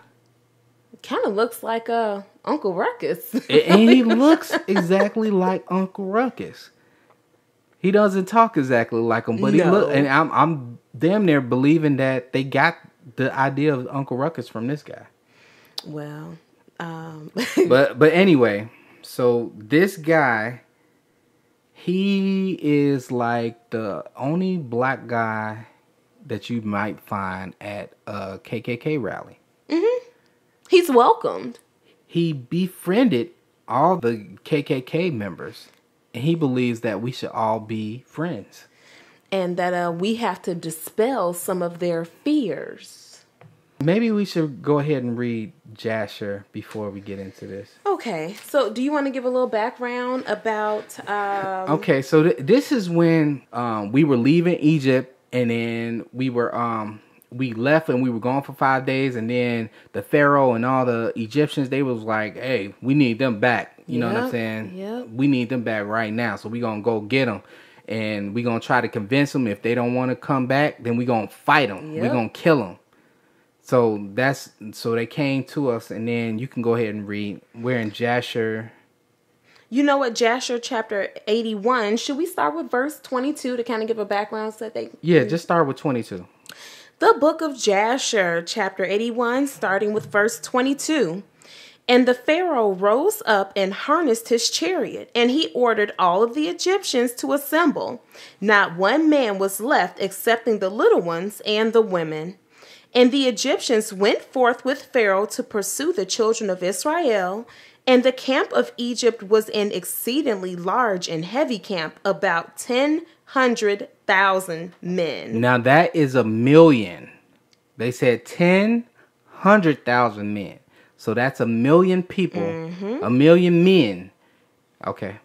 Kind of looks like Uncle Ruckus. And he looks exactly like Uncle Ruckus. He doesn't talk exactly like him, but he look. And I'm damn near believing that they got the idea of Uncle Ruckus from this guy. Well, but anyway, so this guy, he is like the only black guy that you might find at a KKK rally. He's welcomed. He befriended all the KKK members, and he believes that we should all be friends. And that we have to dispel some of their fears. Maybe we should go ahead and read Jasher before we get into this. Okay, so do you want to give a little background about... Okay, so this is when we were leaving Egypt, and then we left and we were gone for 5 days, and then the Pharaoh and all the Egyptians, they was like, hey, we need them back. You know what I'm saying? Yep. We need them back right now, so we gonna go get them. And we gonna try to convince them. If they don't want to come back, then we gonna fight them. Yep. We gonna kill them. So they came to us, and then you can go ahead and read. We're in Jasher. You know what, Jasher chapter 81. Should we start with verse 22 to kind of give a background so that they... Yeah, just start with 22. The book of Jasher, chapter 81, starting with verse 22. And the Pharaoh rose up and harnessed his chariot, and he ordered all of the Egyptians to assemble. Not one man was left excepting the little ones and the women. And the Egyptians went forth with Pharaoh to pursue the children of Israel. And the camp of Egypt was an exceedingly large and heavy camp, about 100,000 men. Now that is 1,000,000. They said 100,000 men. So that's 1,000,000 people, 1,000,000 men. Okay.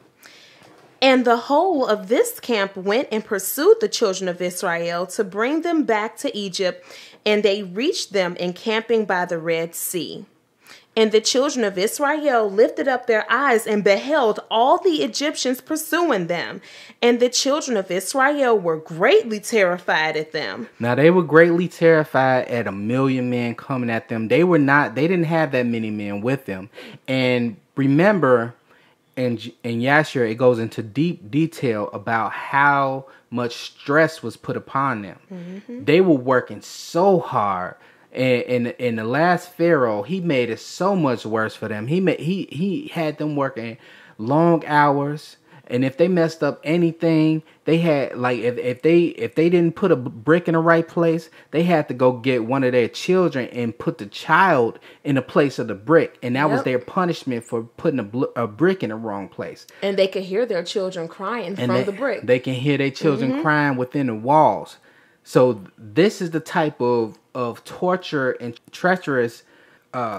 And the whole of this camp went and pursued the children of Israel to bring them back to Egypt, and they reached them encamping by the Red Sea. And the children of Israel lifted up their eyes and beheld all the Egyptians pursuing them. And the children of Israel were greatly terrified at them. Now they were greatly terrified at 1,000,000 men coming at them. They didn't have that many men with them. And remember, in Yasher, it goes into deep detail about how much stress was put upon them. They were working so hard. And the last Pharaoh, he made it so much worse for them. He had them working long hours, and if they messed up anything, they had like if they didn't put a brick in the right place, they had to go get one of their children and put the child in the place of the brick, and that was their punishment for putting a brick in the wrong place. And they could hear their children crying from the brick. They can hear their children crying within the walls. So this is the type of torture and treacherous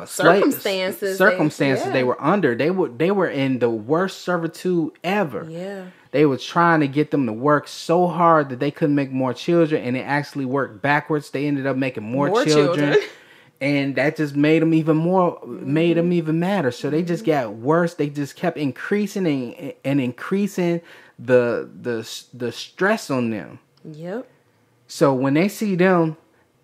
circumstances they were under. They were in the worst servitude ever. Yeah. They were trying to get them to work so hard that they couldn't make more children, and it actually worked backwards. They ended up making more children. And that just made them even madder. So they just got worse. They just kept increasing and increasing the stress on them. Yep. So when they see them,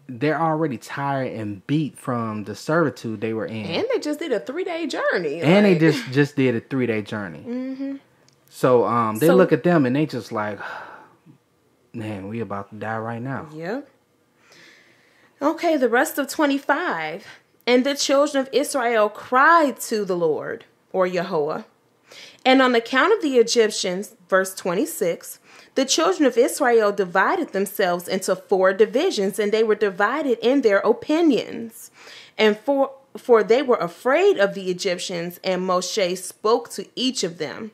they're already tired and beat from the servitude they were in. And they just did a 3-day journey. And they just did a 3-day journey. So they look at them and they just like, man, we about to die right now. Yep. Okay, the rest of 25. And the children of Israel cried to the Lord, or Yahweh. And on account of the Egyptians, verse 26, the children of Israel divided themselves into 4 divisions, and they were divided in their opinions. And for they were afraid of the Egyptians, and Moshe spoke to each of them.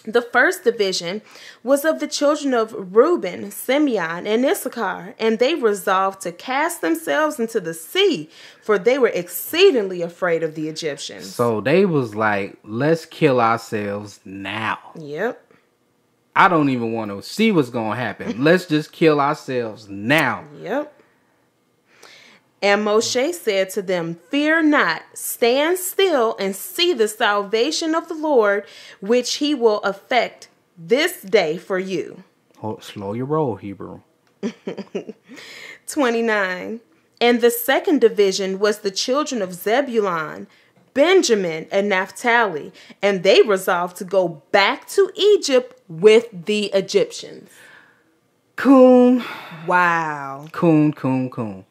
The first division was of the children of Reuben, Simeon, and Issachar, and they resolved to cast themselves into the sea, for they were exceedingly afraid of the Egyptians. So they was like, let's kill ourselves now. Yep. I don't even want to see what's going to happen. Let's just kill ourselves now. Yep. And Moshe said to them, fear not, stand still and see the salvation of the Lord, which he will effect this day for you. Slow your roll, Hebrew. 29. And the second division was the children of Zebulun, Benjamin, and Naphtali, and they resolved to go back to Egypt with the Egyptians. COON. Wow. COON.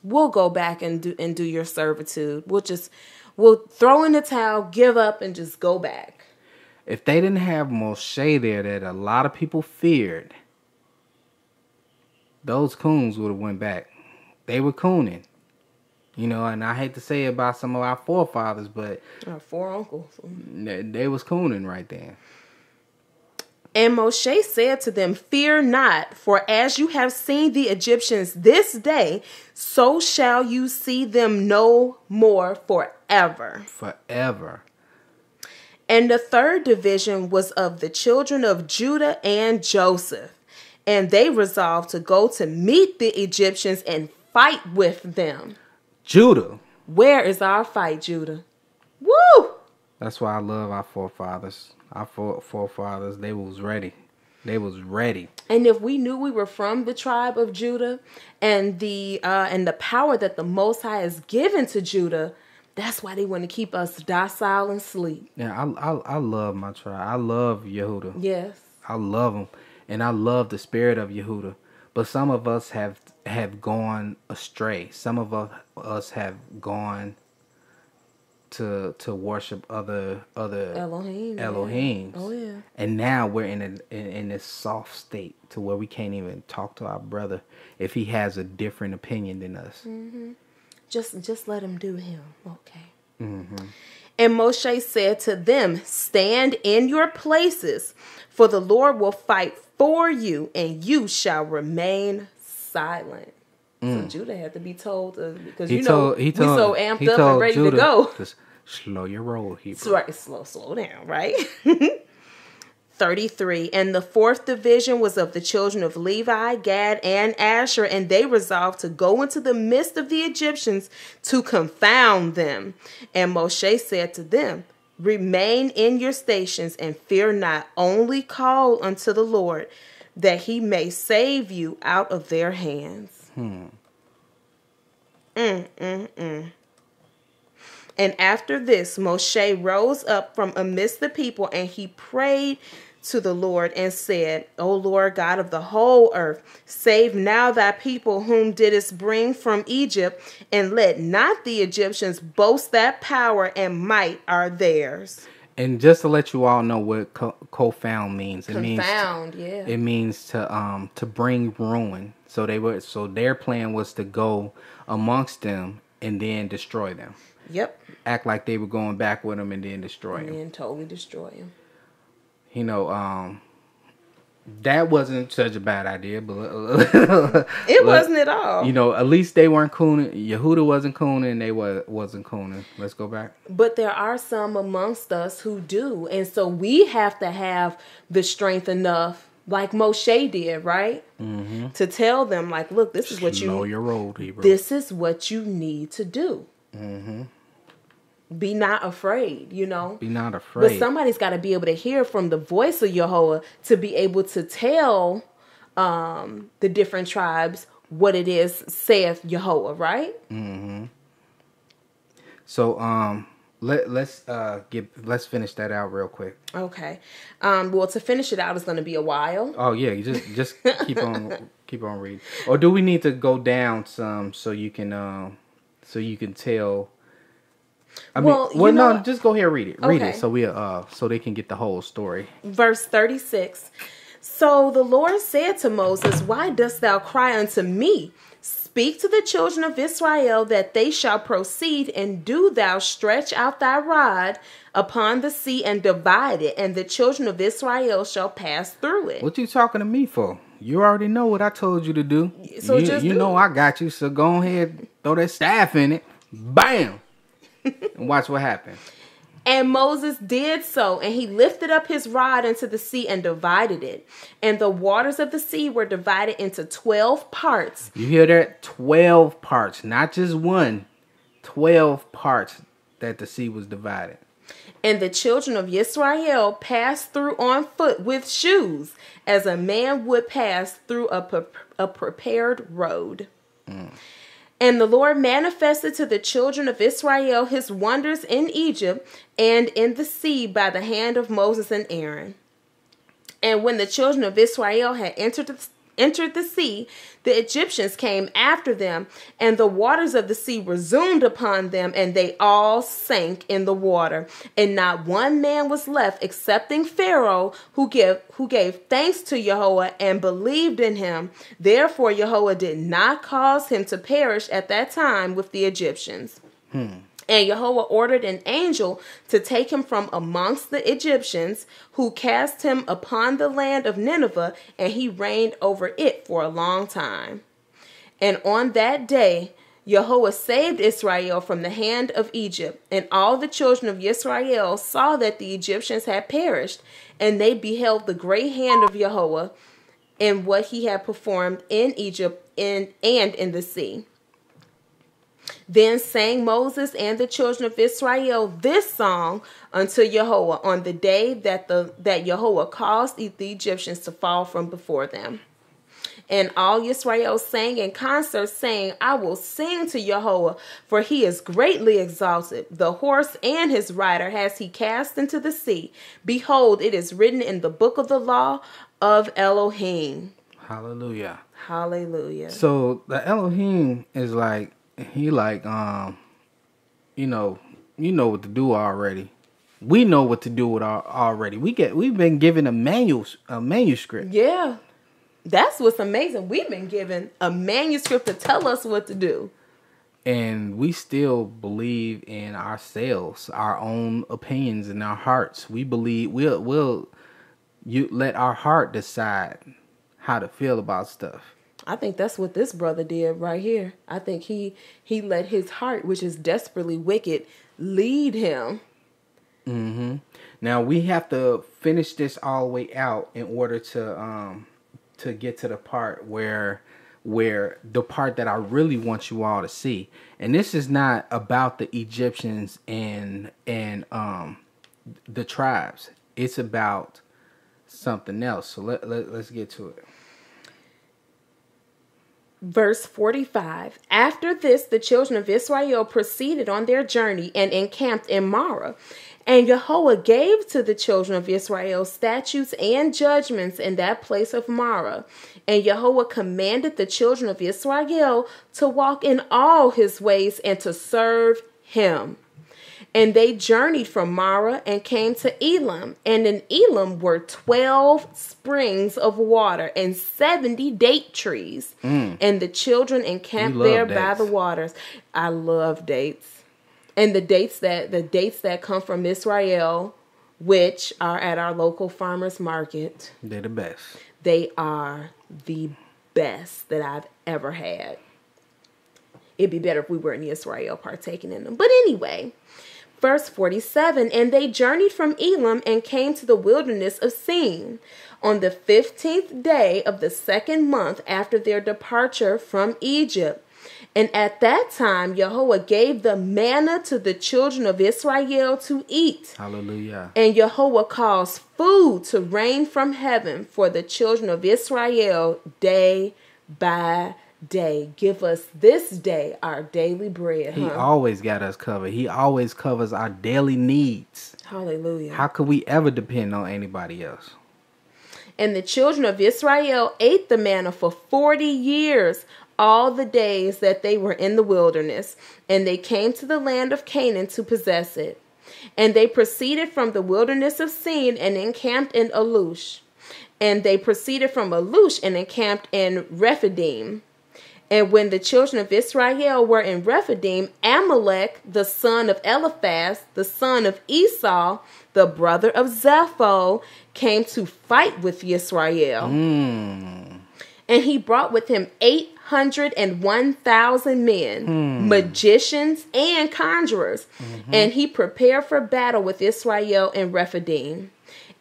We'll go back and do your servitude. We'll throw in the towel, give up, and just go back. If they didn't have Moshe there that a lot of people feared, those coons would have went back. They were cooning. You know, and I hate to say it about some of our forefathers, but Our four uncles. they was cooning right there. And Moshe said to them, "Fear not, for as you have seen the Egyptians this day, so shall you see them no more forever." Forever. And the third division was of the children of Judah and Joseph. And they resolved to go to meet the Egyptians and fight with them. Judah. Where is our fight, Judah? Woo! That's why I love our forefathers. Our forefathers, they was ready. They was ready. And if we knew we were from the tribe of Judah and the power that the Most High has given to Judah, that's why they want to keep us docile and sleep. Yeah, I love my tribe. I love Yehuda. Yes. I love them, and I love the spirit of Yehuda. But some of us have gone astray. Some of us have gone to worship other Elohim. Elohims. Oh yeah. And now we're in this soft state to where we can't even talk to our brother if he has a different opinion than us. Mm-hmm. Just let him do him. Okay. Mm-hmm. And Moshe said to them, "Stand in your places, for the Lord will fight for you, and you shall remain silent." So Judah had to be told, because we so amped up and ready Judah, to go. Just slow your roll, Hebrew. So, right, slow down, right? 33. And the fourth division was of the children of Levi, Gad, and Asher, and they resolved to go into the midst of the Egyptians to confound them. And Moshe said to them, "Remain in your stations and fear not, only call unto the Lord, that he may save you out of their hands." And after this, Moshe rose up from amidst the people, and he prayed to the Lord and said, "O Lord God of the whole earth, save now thy people whom didst bring from Egypt, and let not the Egyptians boast that power and might are theirs." And just to let you all know what confound means, It means to bring ruin. So their plan was to go amongst them and then destroy them. Yep. Act like they were going back with them and then destroy them. And then totally destroy them. You know, that wasn't such a bad idea, but it wasn't at all. You know, at least they weren't cooning. Yehuda wasn't cooning, and they wasn't cooning. Let's go back. But there are some amongst us who do, and so we have to have the strength enough, like Moshe did, right? Mm-hmm. To tell them, like, look, this is what Slow your roll, Hebrew. This is what you need to do. Mm-hmm. Be not afraid, you know. Be not afraid. But somebody's got to be able to hear from the voice of Yehovah to be able to tell the different tribes what it is, saith Yehovah, right? Mm-hmm. So let's finish that out real quick. Okay. Well, to finish it out is going to be a while. Oh yeah, you just keep on reading. Or do we need to go down some so you can tell? Just go ahead and read it. Read it so they can get the whole story. Verse 36. So the Lord said to Moses, "Why dost thou cry unto me? Speak to the children of Israel that they shall proceed, and do thou stretch out thy rod upon the sea and divide it, and the children of Israel shall pass through it." What you talking to me for? You already know what I told you to do. So you know I got you. So go ahead, throw that staff in it. Bam. And watch what happened. And Moses did so, and he lifted up his rod into the sea and divided it. And the waters of the sea were divided into 12 parts. You hear that? 12 parts, not just one. 12 parts that the sea was divided. And the children of Yisrael passed through on foot with shoes, as a man would pass through a prepared road. And the Lord manifested to the children of Israel his wonders in Egypt and in the sea by the hand of Moses and Aaron. And when the children of Israel had entered entered the sea, the Egyptians came after them, and the waters of the sea resumed upon them, and they all sank in the water. And not one man was left excepting Pharaoh, who gave thanks to Yahweh and believed in him. Therefore Yahweh did not cause him to perish at that time with the Egyptians. And Yahweh ordered an angel to take him from amongst the Egyptians, who cast him upon the land of Nineveh, and he reigned over it for a long time. And on that day, Yahweh saved Israel from the hand of Egypt, and all the children of Israel saw that the Egyptians had perished, and they beheld the great hand of Yahweh and what he had performed in Egypt and in the sea. Then sang Moses and the children of Israel this song unto Yahweh on the day that Yahweh caused the Egyptians to fall from before them. And all Israel sang in concert, saying, I will sing to Yahweh, for he is greatly exalted. The horse and his rider has he cast into the sea. Behold, it is written in the book of the law of Elohim. Hallelujah. Hallelujah. So the Elohim is like, he like, you know what to do already. We know what to do with already. We've been given a manuscript. Yeah. That's what's amazing. We've been given a manuscript to tell us what to do. And we still believe in ourselves, our own opinions in our hearts. We believe you let our heart decide how to feel about stuff. I think that's what this brother did right here. I think he let his heart, which is desperately wicked, lead him. Mm-hmm. Now we have to finish this all the way out in order to get to the part where the part that I really want you all to see. And this is not about the Egyptians and the tribes. It's about something else. So let's get to it. Verse 45. After this, the children of Israel proceeded on their journey and encamped in Marah. And Yahweh gave to the children of Israel statutes and judgments in that place of Marah. And Yahweh commanded the children of Israel to walk in all his ways and to serve him. And they journeyed from Marah and came to Elam. And in Elam were 12 springs of water and 70 date trees. And the children encamped there by the waters. I love dates. And the dates that come from Israel, which are at our local farmers market. They're the best. They are the best that I've ever had. It'd be better if we were in Israel partaking in them. But anyway, verse 47, and they journeyed from Elam and came to the wilderness of Sin on the 15th day of the second month after their departure from Egypt. And at that time, Yahweh gave the manna to the children of Israel to eat. Hallelujah. And Yahweh caused food to rain from heaven for the children of Israel day by day. Give us this day our daily bread. He always got us covered. He always covers our daily needs. Hallelujah. How could we ever depend on anybody else? And the children of Israel ate the manna for 40 years, all the days that they were in the wilderness, and they came to the land of Canaan to possess it. And they proceeded from the wilderness of Sin and encamped in Alush. And they proceeded from Alush and encamped in Rephidim. And when the children of Israel were in Rephidim, Amalek, the son of Eliphaz, the son of Esau, the brother of Zepho, came to fight with Yisrael. And he brought with him 801,000 men, magicians and conjurers. And he prepared for battle with Israel in Rephidim.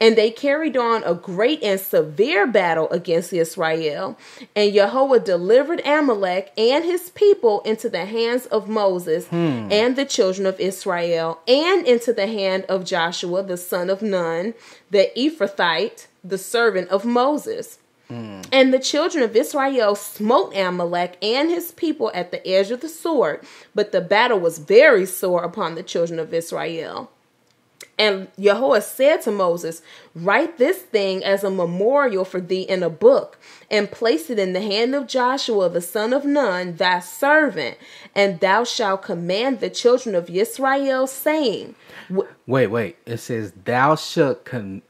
And they carried on a great and severe battle against Israel. And Yahweh delivered Amalek and his people into the hands of Moses and the children of Israel, and into the hand of Joshua, the son of Nun, the Ephrathite, the servant of Moses. And the children of Israel smote Amalek and his people at the edge of the sword. But the battle was very sore upon the children of Israel. And Yahweh said to Moses, write this thing as a memorial for thee in a book, and place it in the hand of Joshua the son of Nun, thy servant, and thou shalt command the children of Yisrael, saying, Wait. It says thou should command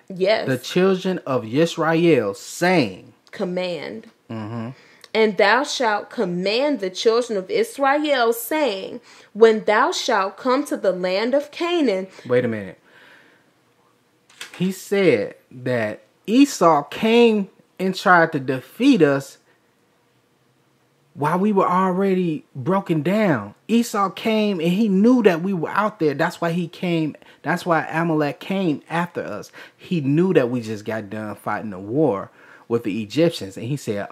the children of Yisrael, saying. Command. And thou shalt command the children of Israel, saying, when thou shalt come to the land of Canaan. Wait a minute. He said that Esau came and tried to defeat us while we were already broken down. Esau came and he knew that we were out there. That's why he came. That's why Amalek came after us. He knew that we just got done fighting the war with the Egyptians, and he said,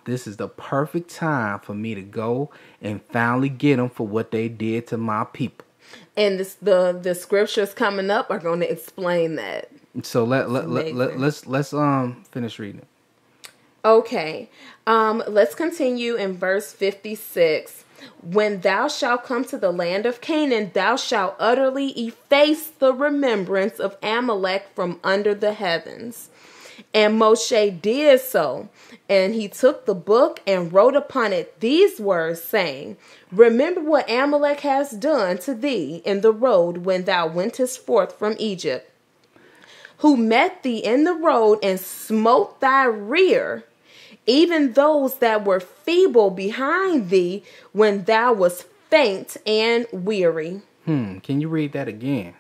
this is the perfect time for me to go and finally get them for what they did to my people. And the scriptures coming up are going to explain that. So let's finish reading. Okay. Let's continue in verse 56. When thou shalt come to the land of Canaan, thou shalt utterly efface the remembrance of Amalek from under the heavens. And Moshe did so, and he took the book and wrote upon it these words, saying, remember what Amalek has done to thee in the road when thou wentest forth from Egypt, who met thee in the road and smote thy rear, even those that were feeble behind thee when thou wast faint and weary. Can you read that again?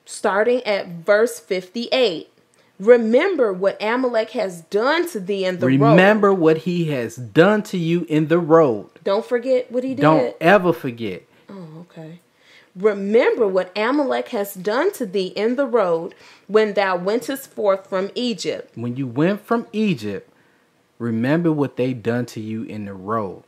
Starting at verse 58. Remember what Amalek has done to thee in the road. Remember what he has done to you in the road. Don't forget what he did. Don't ever forget. Oh, okay. Remember what Amalek has done to thee in the road when thou wentest forth from Egypt. When you went from Egypt, remember what they done to you in the road.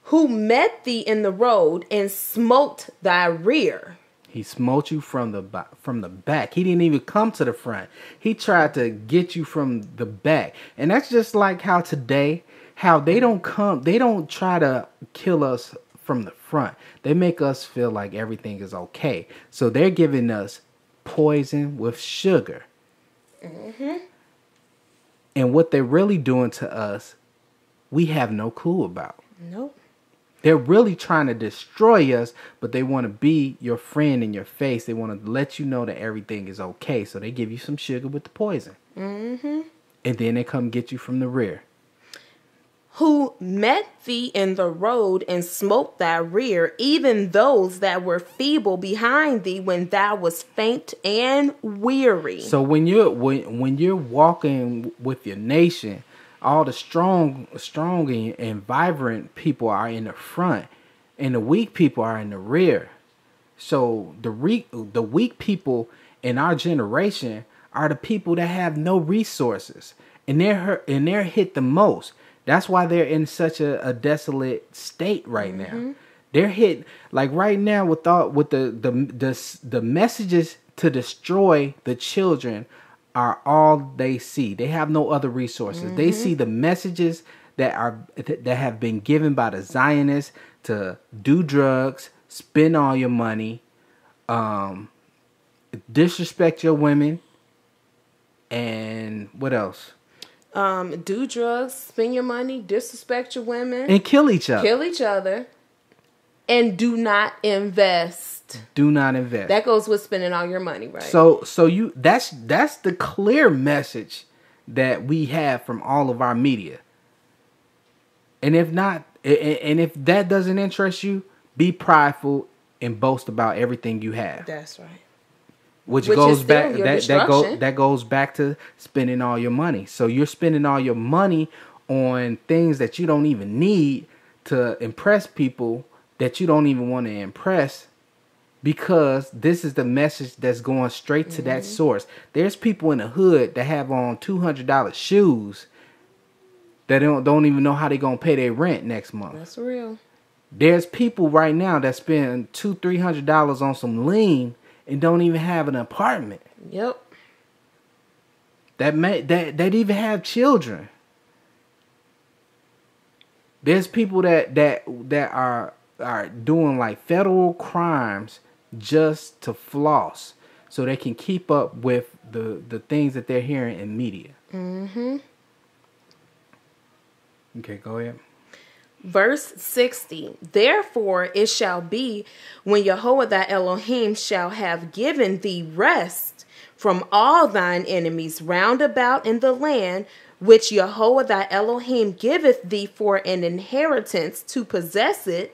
Who met thee in the road and smote thy rear. He smote you from the back. He didn't even come to the front. He tried to get you from the back. And that's just like how today, how they don't try to kill us from the front. They make us feel like everything is okay. So they're giving us poison with sugar. And what they're really doing to us, we have no clue about. Nope. They're really trying to destroy us, but they want to be your friend in your face. They want to let you know that everything is okay. So they give you some sugar with the poison. And then they come get you from the rear. Who met thee in the road and smote thy rear, even those that were feeble behind thee when thou wast faint and weary. So when you're walking with your nation, all the strong and vibrant people are in the front, and the weak people are in the rear. So the weak people in our generation are the people that have no resources, and they're hit the most. That's why they're in such a desolate state right now. They're hit like right now with the messages to destroy the children are all they see. They have no other resources. They see the messages that have been given by the Zionists to do drugs, spend all your money, disrespect your women, and what else? Do drugs, spend your money, disrespect your women, and kill each other. And do not invest. Do not invest. That goes with spending all your money, right? So that's the clear message that we have from all of our media. And if not, and if that doesn't interest you, be prideful and boast about everything you have. That's right. Which goes back that goes back to spending all your money. So you're spending all your money on things that you don't even need to impress people that you don't even want to impress, because this is the message that's going straight to that source. There's people in the hood that have on $200 shoes that don't even know how they're going to pay their rent next month. That's real. There's people right now that spend $200-$300 on some lean and don't even have an apartment. Yep. That even have children. There's people that are doing like federal crimes just to floss so they can keep up with the things that they're hearing in media. Mm-hmm. Okay, go ahead. Verse 60, therefore it shall be when Jehovah thy Elohim shall have given thee rest from all thine enemies round about in the land, which Jehovah thy Elohim giveth thee for an inheritance to possess it,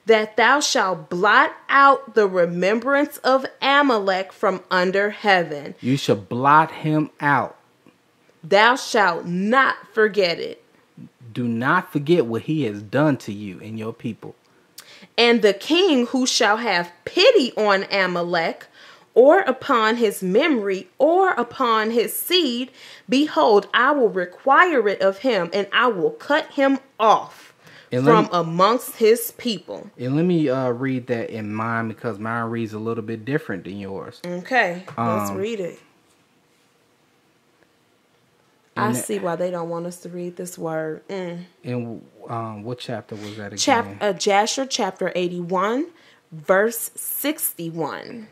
that thou shalt blot out the remembrance of Amalek from under heaven. You shall blot him out. Thou shalt not forget it. Do not forget what he has done to you and your people. And the king who shall have pity on Amalek, or upon his memory, or upon his seed, behold, I will require it of him, and I will cut him off from amongst his people. And let me read that in mine, because mine reads a little bit different than yours. Okay, let's read it. I see why they don't want us to read this word. And what chapter was that again? Jasher chapter 81, verse 61.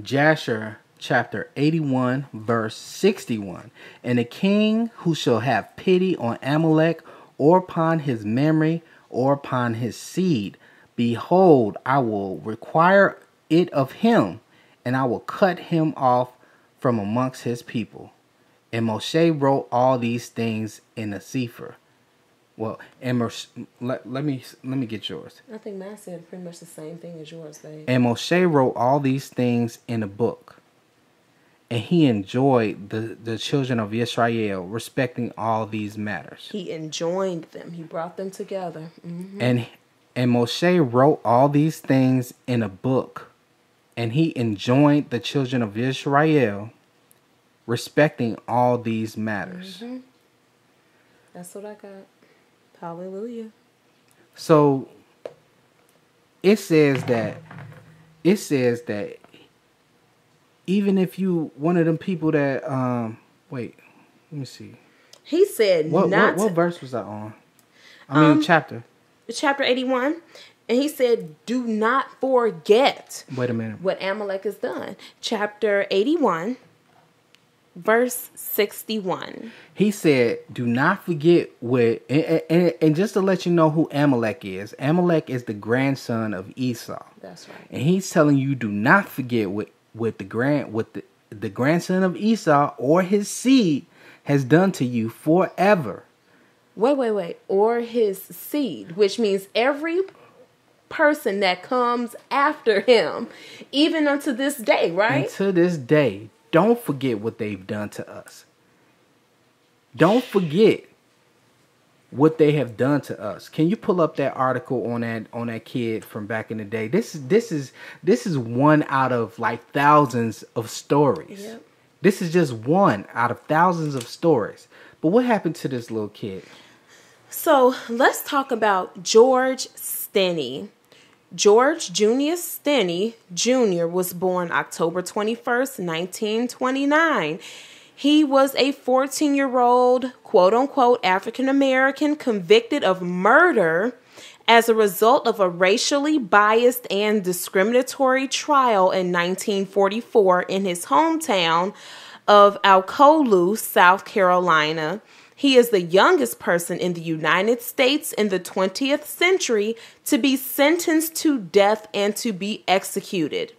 Jasher chapter 81, verse 61. And the king who shall have pity on Amalek, or upon his memory, or upon his seed, behold, I will require it of him, and I will cut him off from amongst his people. And Moshe wrote all these things in a sefer. Well, and let me get yours. I think mine said pretty much the same thing as yours, babe. And Moshe wrote all these things in a book. And he enjoyed the children of Yisrael respecting all these matters. He enjoined them. He brought them together. Mm-hmm. And Moshe wrote all these things in a book. And he enjoined the children of Israel respecting all these matters. Mm-hmm. That's what I got. Hallelujah. So it says that even if you one of them people that wait, let me see. He said what verse was that on? I mean chapter. Chapter 81. And he said, do not forget. Wait a minute. What Amalek has done. Chapter 81. Verse 61. He said, do not forget what, and just to let you know who Amalek is the grandson of Esau. That's right. And he's telling you, do not forget what the grandson of Esau or his seed has done to you forever. Wait. Or his seed, which means every person that comes after him, even unto this day, right? And to this day. Don't forget what they've done to us. Don't forget what they have done to us. Can you pull up that article on that kid from back in the day? This is one out of like thousands of stories. Yep. This is just one out of thousands of stories. But what happened to this little kid? So let's talk about George Stinney. George Junius Stinney Jr. was born October 21st, 1929. He was a 14-year-old, quote-unquote, African-American convicted of murder as a result of a racially biased and discriminatory trial in 1944 in his hometown of Alcolu, South Carolina. He is the youngest person in the United States in the 20th century to be sentenced to death and to be executed.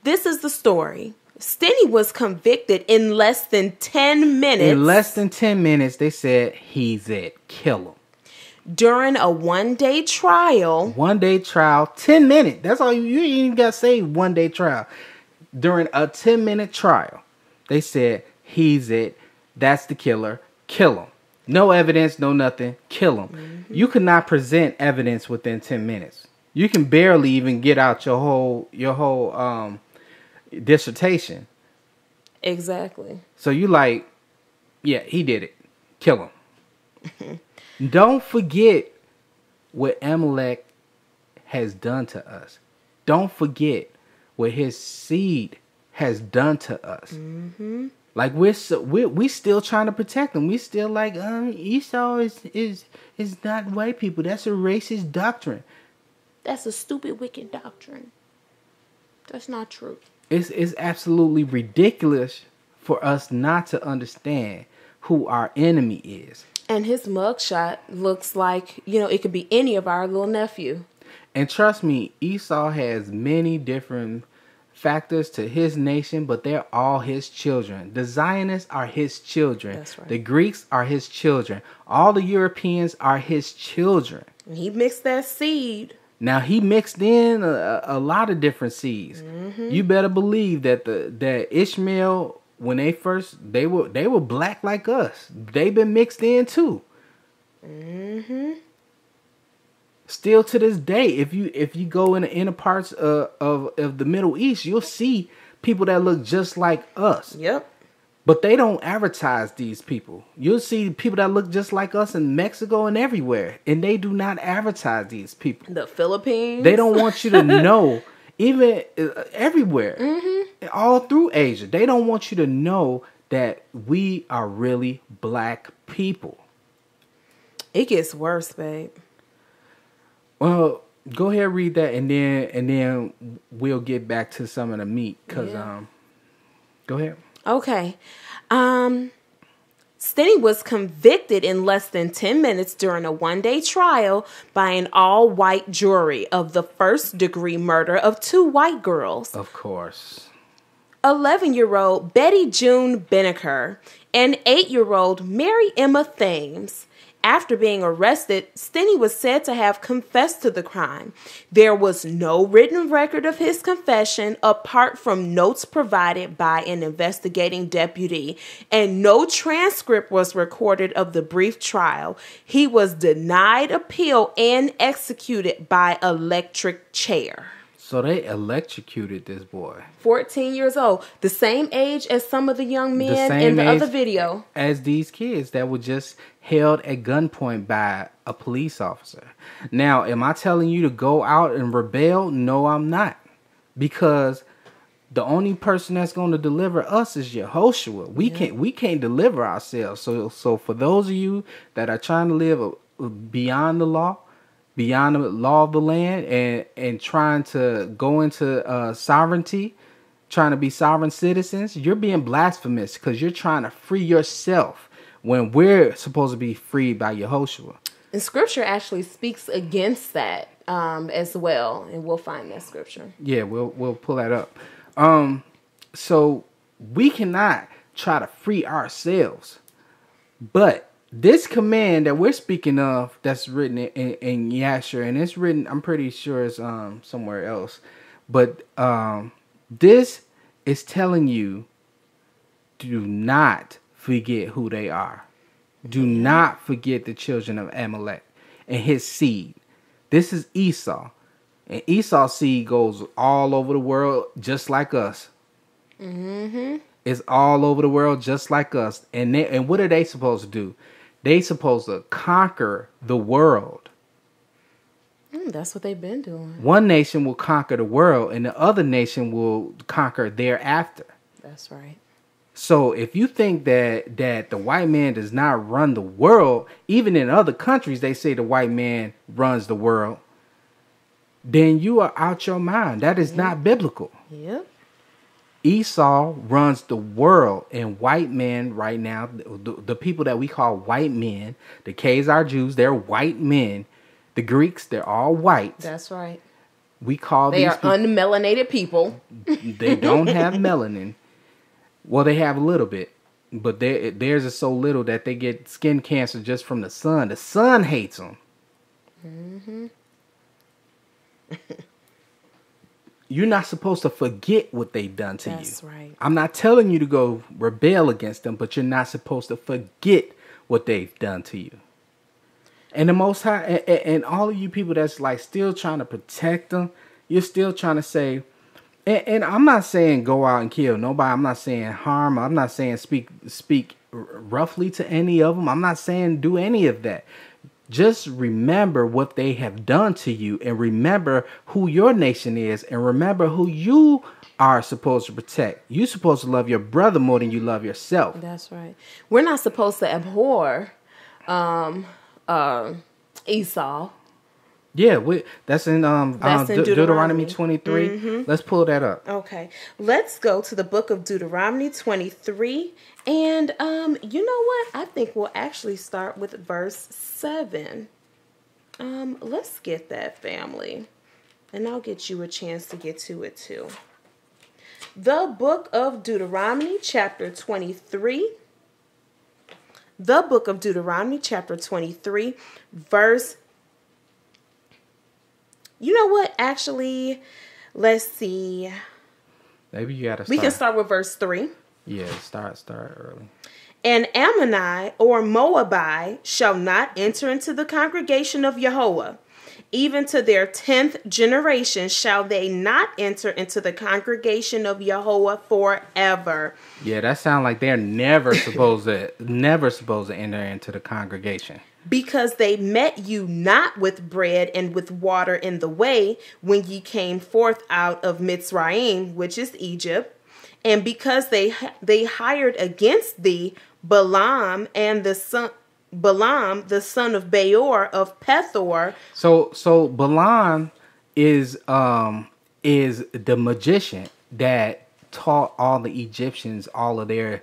This is the story. Stinney was convicted in less than 10 minutes. In less than 10 minutes, they said, he's it. Kill him. During a one-day trial. 1 day trial, 10 minutes. That's all you even got to say, 1 day trial. During a 10-minute trial, they said, he's it. That's the killer. Kill him. No evidence, no nothing. Kill him. Mm-hmm. You could not present evidence within 10 minutes. You can barely even get out your whole dissertation. Exactly. So you like, yeah, he did it. Kill him. Don't forget what Amalek has done to us. Don't forget what his seed has done to us. Mm-hmm. Like we still trying to protect them. We still like Esau is not white people. That's a racist doctrine. That's a stupid, wicked doctrine. That's not true. It's absolutely ridiculous for us not to understand who our enemy is. And his mugshot looks like, it could be any of our little nephew. And trust me, Esau has many different factors to his nation, but they're all his children. The Zionists are his children. That's right. The Greeks are his children. All the Europeans are his children. He mixed that seed. Now he mixed in a lot of different seeds. Mm-hmm. You better believe that Ishmael, when they were black like us. They've been mixed in too. Mm-hmm. Still to this day, if you go in the inner parts of the Middle East, you'll see people that look just like us. Yep. But they don't advertise these people. You'll see people that look just like us in Mexico and everywhere, and they do not advertise these people. The Philippines. They don't want you to know, even everywhere, all through Asia. They don't want you to know that we are really black people. It gets worse, babe. Well, go ahead, read that, and then we'll get back to some of the meat. Go ahead. Okay. Steny was convicted in less than 10 minutes during a one-day trial by an all-white jury of the first-degree murder of 2 white girls. Of course. 11-year-old Betty June Beneker and 8-year-old Mary Emma Thames. After being arrested, Steny was said to have confessed to the crime. There was no written record of his confession apart from notes provided by an investigating deputy, and no transcript was recorded of the brief trial. He was denied appeal and executed by electric chair. So they electrocuted this boy. 14 years old. The same age as some of the young men in the other video. As these kids that were just held at gunpoint by a police officer. Now, am I telling you to go out and rebel? No, I'm not. Because the only person that's going to deliver us is Yehoshua. We can't deliver ourselves. So for those of you that are trying to live beyond the law of the land, and trying to go into sovereignty, trying to be sovereign citizens, you're being blasphemous because you're trying to free yourself when we're supposed to be freed by Yehoshua. And scripture actually speaks against that as well, and we'll find that scripture. Yeah, we'll pull that up. So we cannot try to free ourselves, but this command that we're speaking of, that's written in Yasher, and it's written, I'm pretty sure it's somewhere else, but this is telling you, do not forget who they are. Do not forget the children of Amalek and his seed. This is Esau, and Esau's seed goes all over the world just like us. Mm-hmm. It's all over the world just like us. And what are they supposed to do? They supposed to conquer the world. That's what they've been doing. One nation will conquer the world, and the other nation will conquer thereafter. That's right. So if you think that the white man does not run the world, even in other countries they say the white man runs the world, then you are out your mind. That is not biblical. Yep. Esau runs the world, and white men right now, the people that we call white men, the Khazar Jews, they're white men. The Greeks, they're all white. That's right. We call they these are unmelanated people. They don't have melanin. Well, they have a little bit, but theirs is so little that they get skin cancer just from the sun. The sun hates them. Mm-hmm. You're not supposed to forget what they've done to you. That's right. I'm not telling you to go rebel against them, but you're not supposed to forget what they've done to you. And the Most High, and all of you people that's like still trying to protect them, you're still trying to say, and I'm not saying go out and kill nobody. I'm not saying harm. I'm not saying speak roughly to any of them. I'm not saying do any of that. Just remember what they have done to you, and remember who your nation is, and remember who you are supposed to protect. You're supposed to love your brother more than you love yourself. That's right. We're not supposed to abhor Esau. Yeah, that's in Deuteronomy 23. Mm-hmm. Let's pull that up. Okay, let's go to the book of Deuteronomy 23, and you know what? I think we'll actually start with verse 7. Let's get that, family, and I'll get you a chance to get to it too. The book of Deuteronomy, chapter 23. The book of Deuteronomy, chapter 23, verse. You know what? Actually, let's see. Maybe you gotta. We can start with verse 3. Yeah, start early. An Ammonite or Moabite shall not enter into the congregation of Yahweh. Even to their 10th generation shall they not enter into the congregation of Yahweh forever. Yeah, that sounds like they're never supposed to enter into the congregation. Because they met you not with bread and with water in the way when ye came forth out of Mitzrayim, which is Egypt, and because they hired against thee Balaam the son of Beor of Pethor. So Balaam is the magician that taught all the Egyptians all of their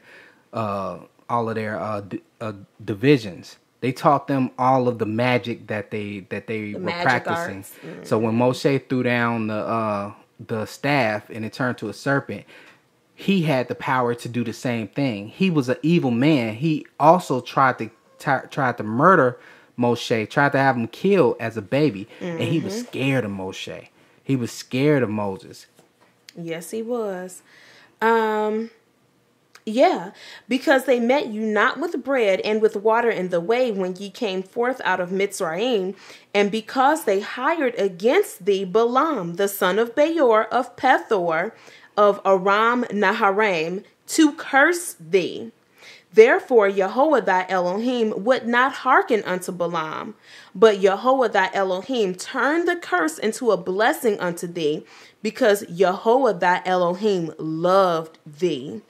divisions. They taught them all of the magic that they were practicing. Mm-hmm. So when Moshe threw down the staff and it turned to a serpent, he had the power to do the same thing. He was an evil man. He also tried to murder Moshe, tried to have him killed as a baby, and he was scared of Moshe. He was scared of Moses. Yes, he was. Yeah, because they met you not with bread and with water in the way when ye came forth out of Mitzrayim, and because they hired against thee Balaam, the son of Beor of Pethor, of Aram Naharaim, to curse thee. Therefore Yahweh thy Elohim would not hearken unto Balaam, but Yahweh thy Elohim turned the curse into a blessing unto thee, because Yahweh thy Elohim loved thee.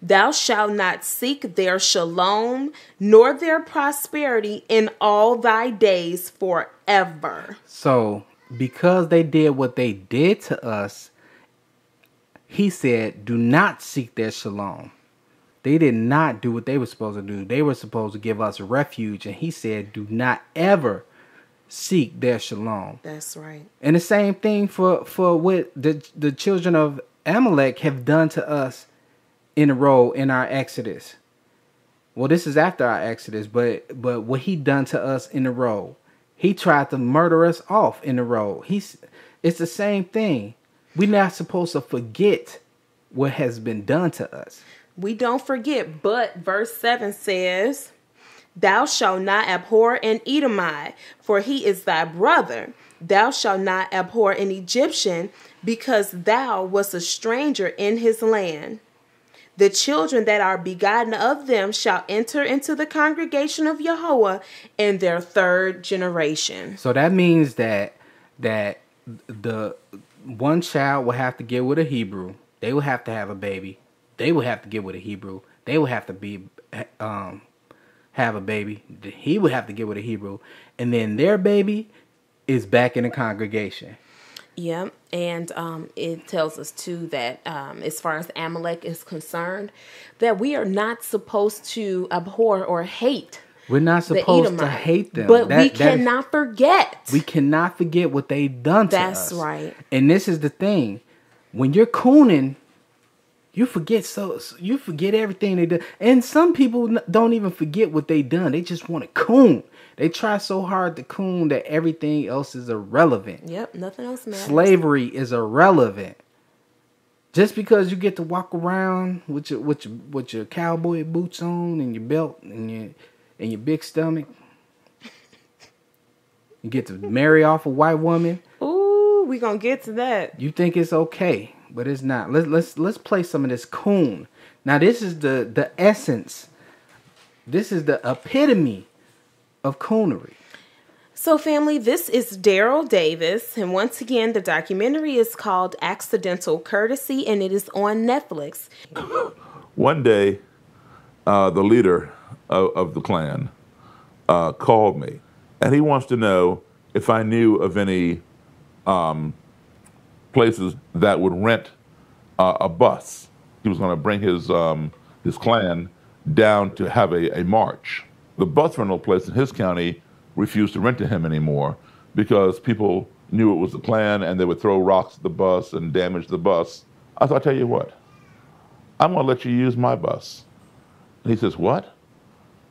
Thou shalt not seek their shalom, nor their prosperity in all thy days forever. So, because they did what they did to us, he said, do not seek their shalom. They did not do what they were supposed to do. They were supposed to give us refuge. And he said, do not ever seek their shalom. That's right. And the same thing for what the children of Amalek have done to us in a row in our Exodus. Well, this is after our Exodus, but what he done to us in a row. He tried to murder us off in a row. It's the same thing. We're not supposed to forget what has been done to us. We don't forget, but verse 7 says, thou shalt not abhor an Edomite, for he is thy brother. Thou shalt not abhor an Egyptian, because thou wast a stranger in his land. The children that are begotten of them shall enter into the congregation of Yahweh in their 3rd generation. So that means that the one child will have to get with a Hebrew. They will have to have a baby. They will have to get with a Hebrew. They will have to have a baby. He would have to get with a Hebrew, and then their baby is back in the congregation. Yeah, and it tells us too that as far as Amalek is concerned, that we are not supposed to abhor or hate. We're not supposed to hate them, but we cannot forget. We cannot forget what they've done to us. That's right. And this is the thing: when you're cooning, you forget everything they did. And some people don't even forget what they done. They just want to coon. They try so hard to coon that everything else is irrelevant. Yep, nothing else matters. Slavery is irrelevant. Just because you get to walk around with your cowboy boots on and your belt and your big stomach, you get to marry off a white woman. Ooh, we gonna get to that. You think it's okay, but it's not. Let's play some of this coon. Now this is the essence. This is the epitome of coonery. So family, this is Daryl Davis, and once again the documentary is called Accidental Courtesy, and it is on Netflix. One day the leader of the Klan called me, and he wants to know if I knew of any places that would rent a bus. He was going to bring his clan down to have a march. The bus rental place in his county refused to rent to him anymore because people knew it was the Klan and they would throw rocks at the bus and damage the bus. I thought, I'll tell you what, I'm going to let you use my bus. And he says, what?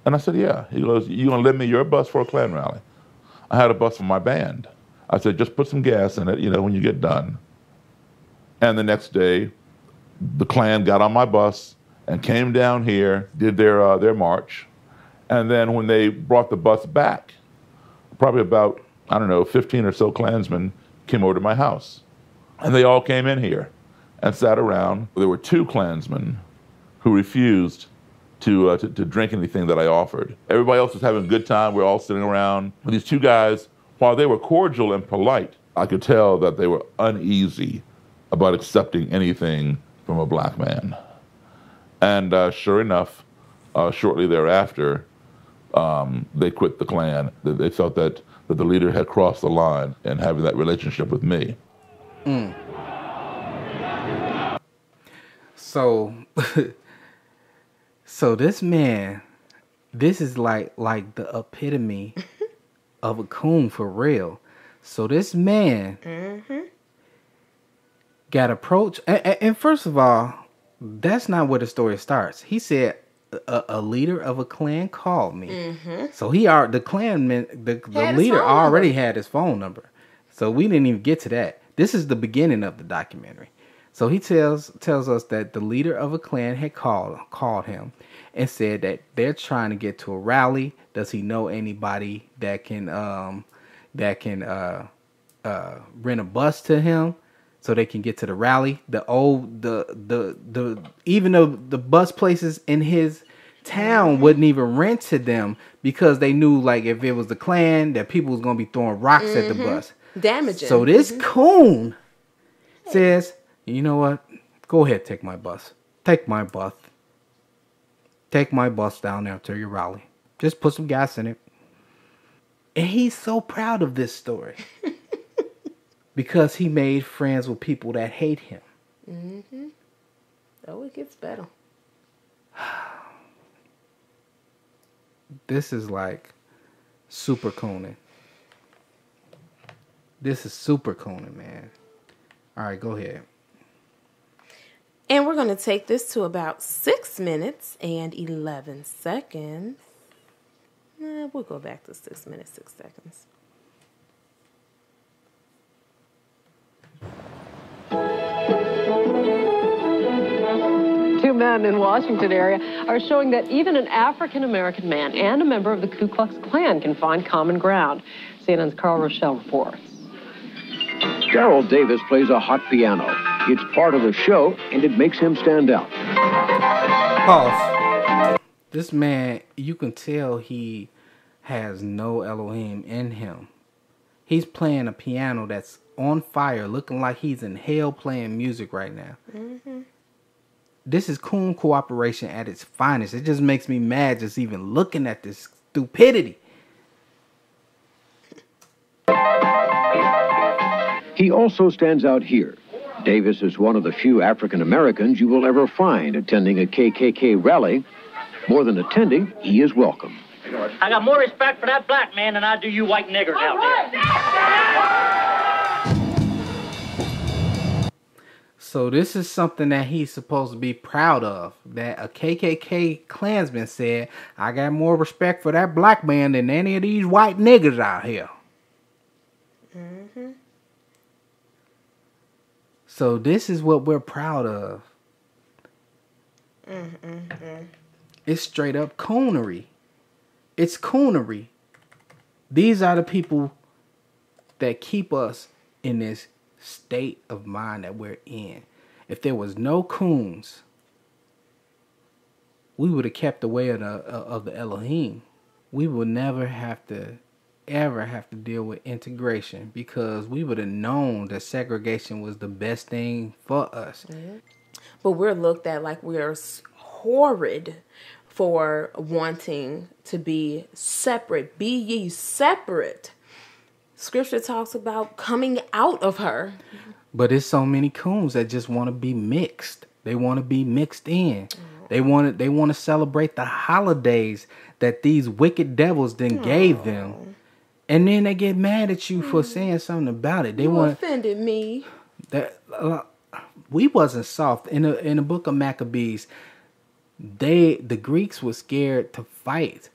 And I said, yeah. He goes, you going to lend me your bus for a Klan rally? I had a bus for my band. I said, just put some gas in it, when you get done. And the next day, the Klan got on my bus and came down here, did their march. And then when they brought the bus back, probably about, 15 or so Klansmen came over to my house. And they all came in here and sat around. There were 2 Klansmen who refused to drink anything that I offered. Everybody else was having a good time. We were all sitting around. But these 2 guys, while they were cordial and polite, I could tell that they were uneasy about accepting anything from a black man. And sure enough, shortly thereafter, they quit the Klan. They felt that the leader had crossed the line in having that relationship with me. So, so this man, this is like the epitome of a coon for real. So this man got approached, and first of all, that's not where the story starts. He said a leader of a Klan called me. So the Klanman, the leader already had his phone number. So we didn't even get to that. This is the beginning of the documentary. So he tells us that the leader of a Klan had called him and said that they're trying to get to a rally. Does he know anybody that can rent a bus to him so they can get to the rally? Even though the bus places in his town wouldn't even rent to them because they knew, like, if it was the Klan, that people was gonna be throwing rocks at the bus, damaging. So this coon says, you know what? Go ahead, take my bus. Take my bus. Take my bus down there to your rally. Just put some gas in it. And he's so proud of this story. Because he made friends with people that hate him. Oh, it gets better. This is like super cooning. This is super cooning, man. All right, go ahead. And we're going to take this to about 6 minutes and 11 seconds. We'll go back to 6 minutes, 6 seconds. Two men in Washington area are showing that even an African-American man and a member of the Ku Klux Klan can find common ground. CNN's Carl Rochelle reports. Darrell Davis plays a hot piano. It's part of the show, and it makes him stand out. Pause. This man, you can tell he has no Elohim in him. He's playing a piano that's on fire, looking like he's in hell playing music right now. This is coon cooperation at its finest. It just makes me mad just even looking at this stupidity. He also stands out here. Davis is one of the few African Americans you will ever find attending a KKK rally. More than attending, he is welcome. I got more respect for that black man than I do you white niggers out there. So this is something that he's supposed to be proud of. That a KKK Klansman said, I got more respect for that black man than any of these white niggers out here. So this is what we're proud of. It's straight up coonery. It's coonery. These are the people that keep us in this state of mind that we're in. If there was no coons, we would have kept the way of the Elohim. We would never ever have to deal with integration because we would have known that segregation was the best thing for us. But we're looked at like we're horrid for wanting to be separate. Be ye separate. Scripture talks about coming out of her. But there's so many coons that just want to be mixed. They want to be mixed in. They want to celebrate the holidays that these wicked devils then gave them. And then they get mad at you for saying something about it. They offended me. That we wasn't soft. In the book of Maccabees, the Greeks were scared to fight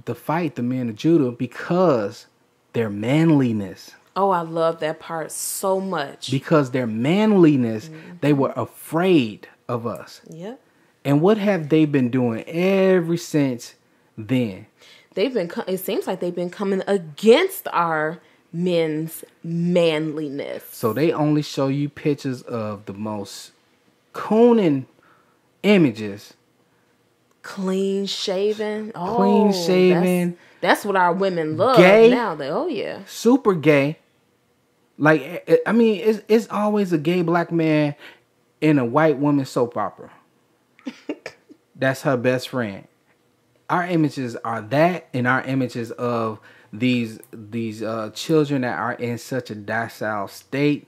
the men of Judah because their manliness. Oh, I love that part so much. Because their manliness, they were afraid of us. Yep. And what have they been doing ever since then? It seems like they've been coming against our men's manliness. So they only show you pictures of the most cooning images. Clean shaven. Clean shaven. That's what our women love gay, now. Oh yeah. Super gay. Like, I mean, it's always a gay black man in a white woman soap opera. That's her best friend. Our images are that, and our images of these children that are in such a docile state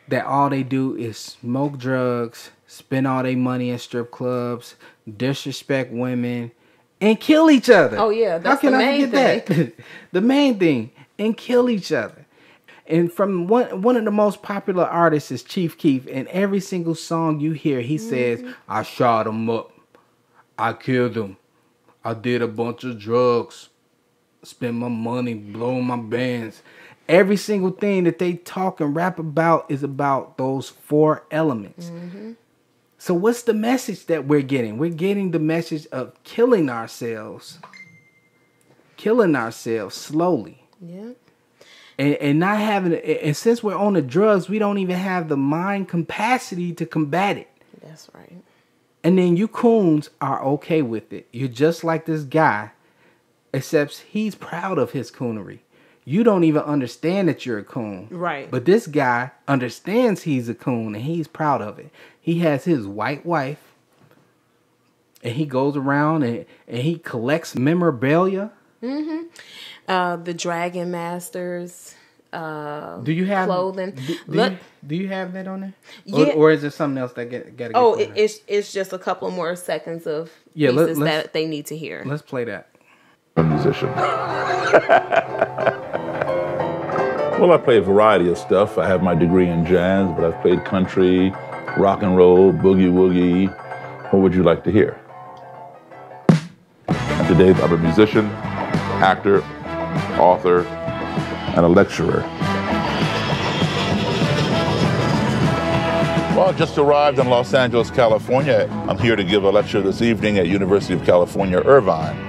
that all they do is smoke drugs, spend all their money in strip clubs, disrespect women, and kill each other. Oh yeah, that's the main thing. That? The main thing, and kill each other. And from one of the most popular artists is Chief Keef, and every single song you hear, he says, "I shot him up, I killed him, I did a bunch of drugs, spent my money, blow my bands." Every single thing that they talk and rap about is about those 4 elements. So what's the message that we're getting? We're getting the message of killing ourselves slowly. Yeah. And not having, and since we're on the drugs, we don't even have the mind capacity to combat it. That's right. And then you coons are okay with it. You're just like this guy, except he's proud of his coonery. You don't even understand that you're a coon. Right. But this guy understands he's a coon and he's proud of it. He has his white wife and he goes around and he collects memorabilia. The Dragon Masters. Do you have clothing? Do you have that on there? Yeah. Or is there something else that got to get? It's just a couple more seconds of pieces that they need to hear. Let's play that. A musician. Well, I play a variety of stuff. I have my degree in jazz, but I've played country, rock and roll, boogie woogie. What would you like to hear? And today I'm a musician, actor, author, and a lecturer. Well, just arrived in Los Angeles, California. I'm here to give a lecture this evening at University of California, Irvine.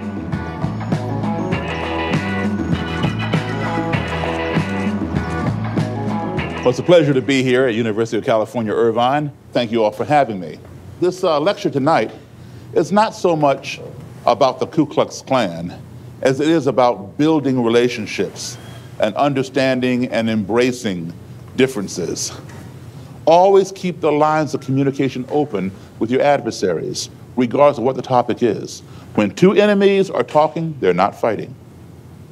Well, it's a pleasure to be here at University of California, Irvine. Thank you all for having me. This lecture tonight is not so much about the Ku Klux Klan as it is about building relationships and understanding and embracing differences. Always keep the lines of communication open with your adversaries, regardless of what the topic is. When 2 enemies are talking, they're not fighting.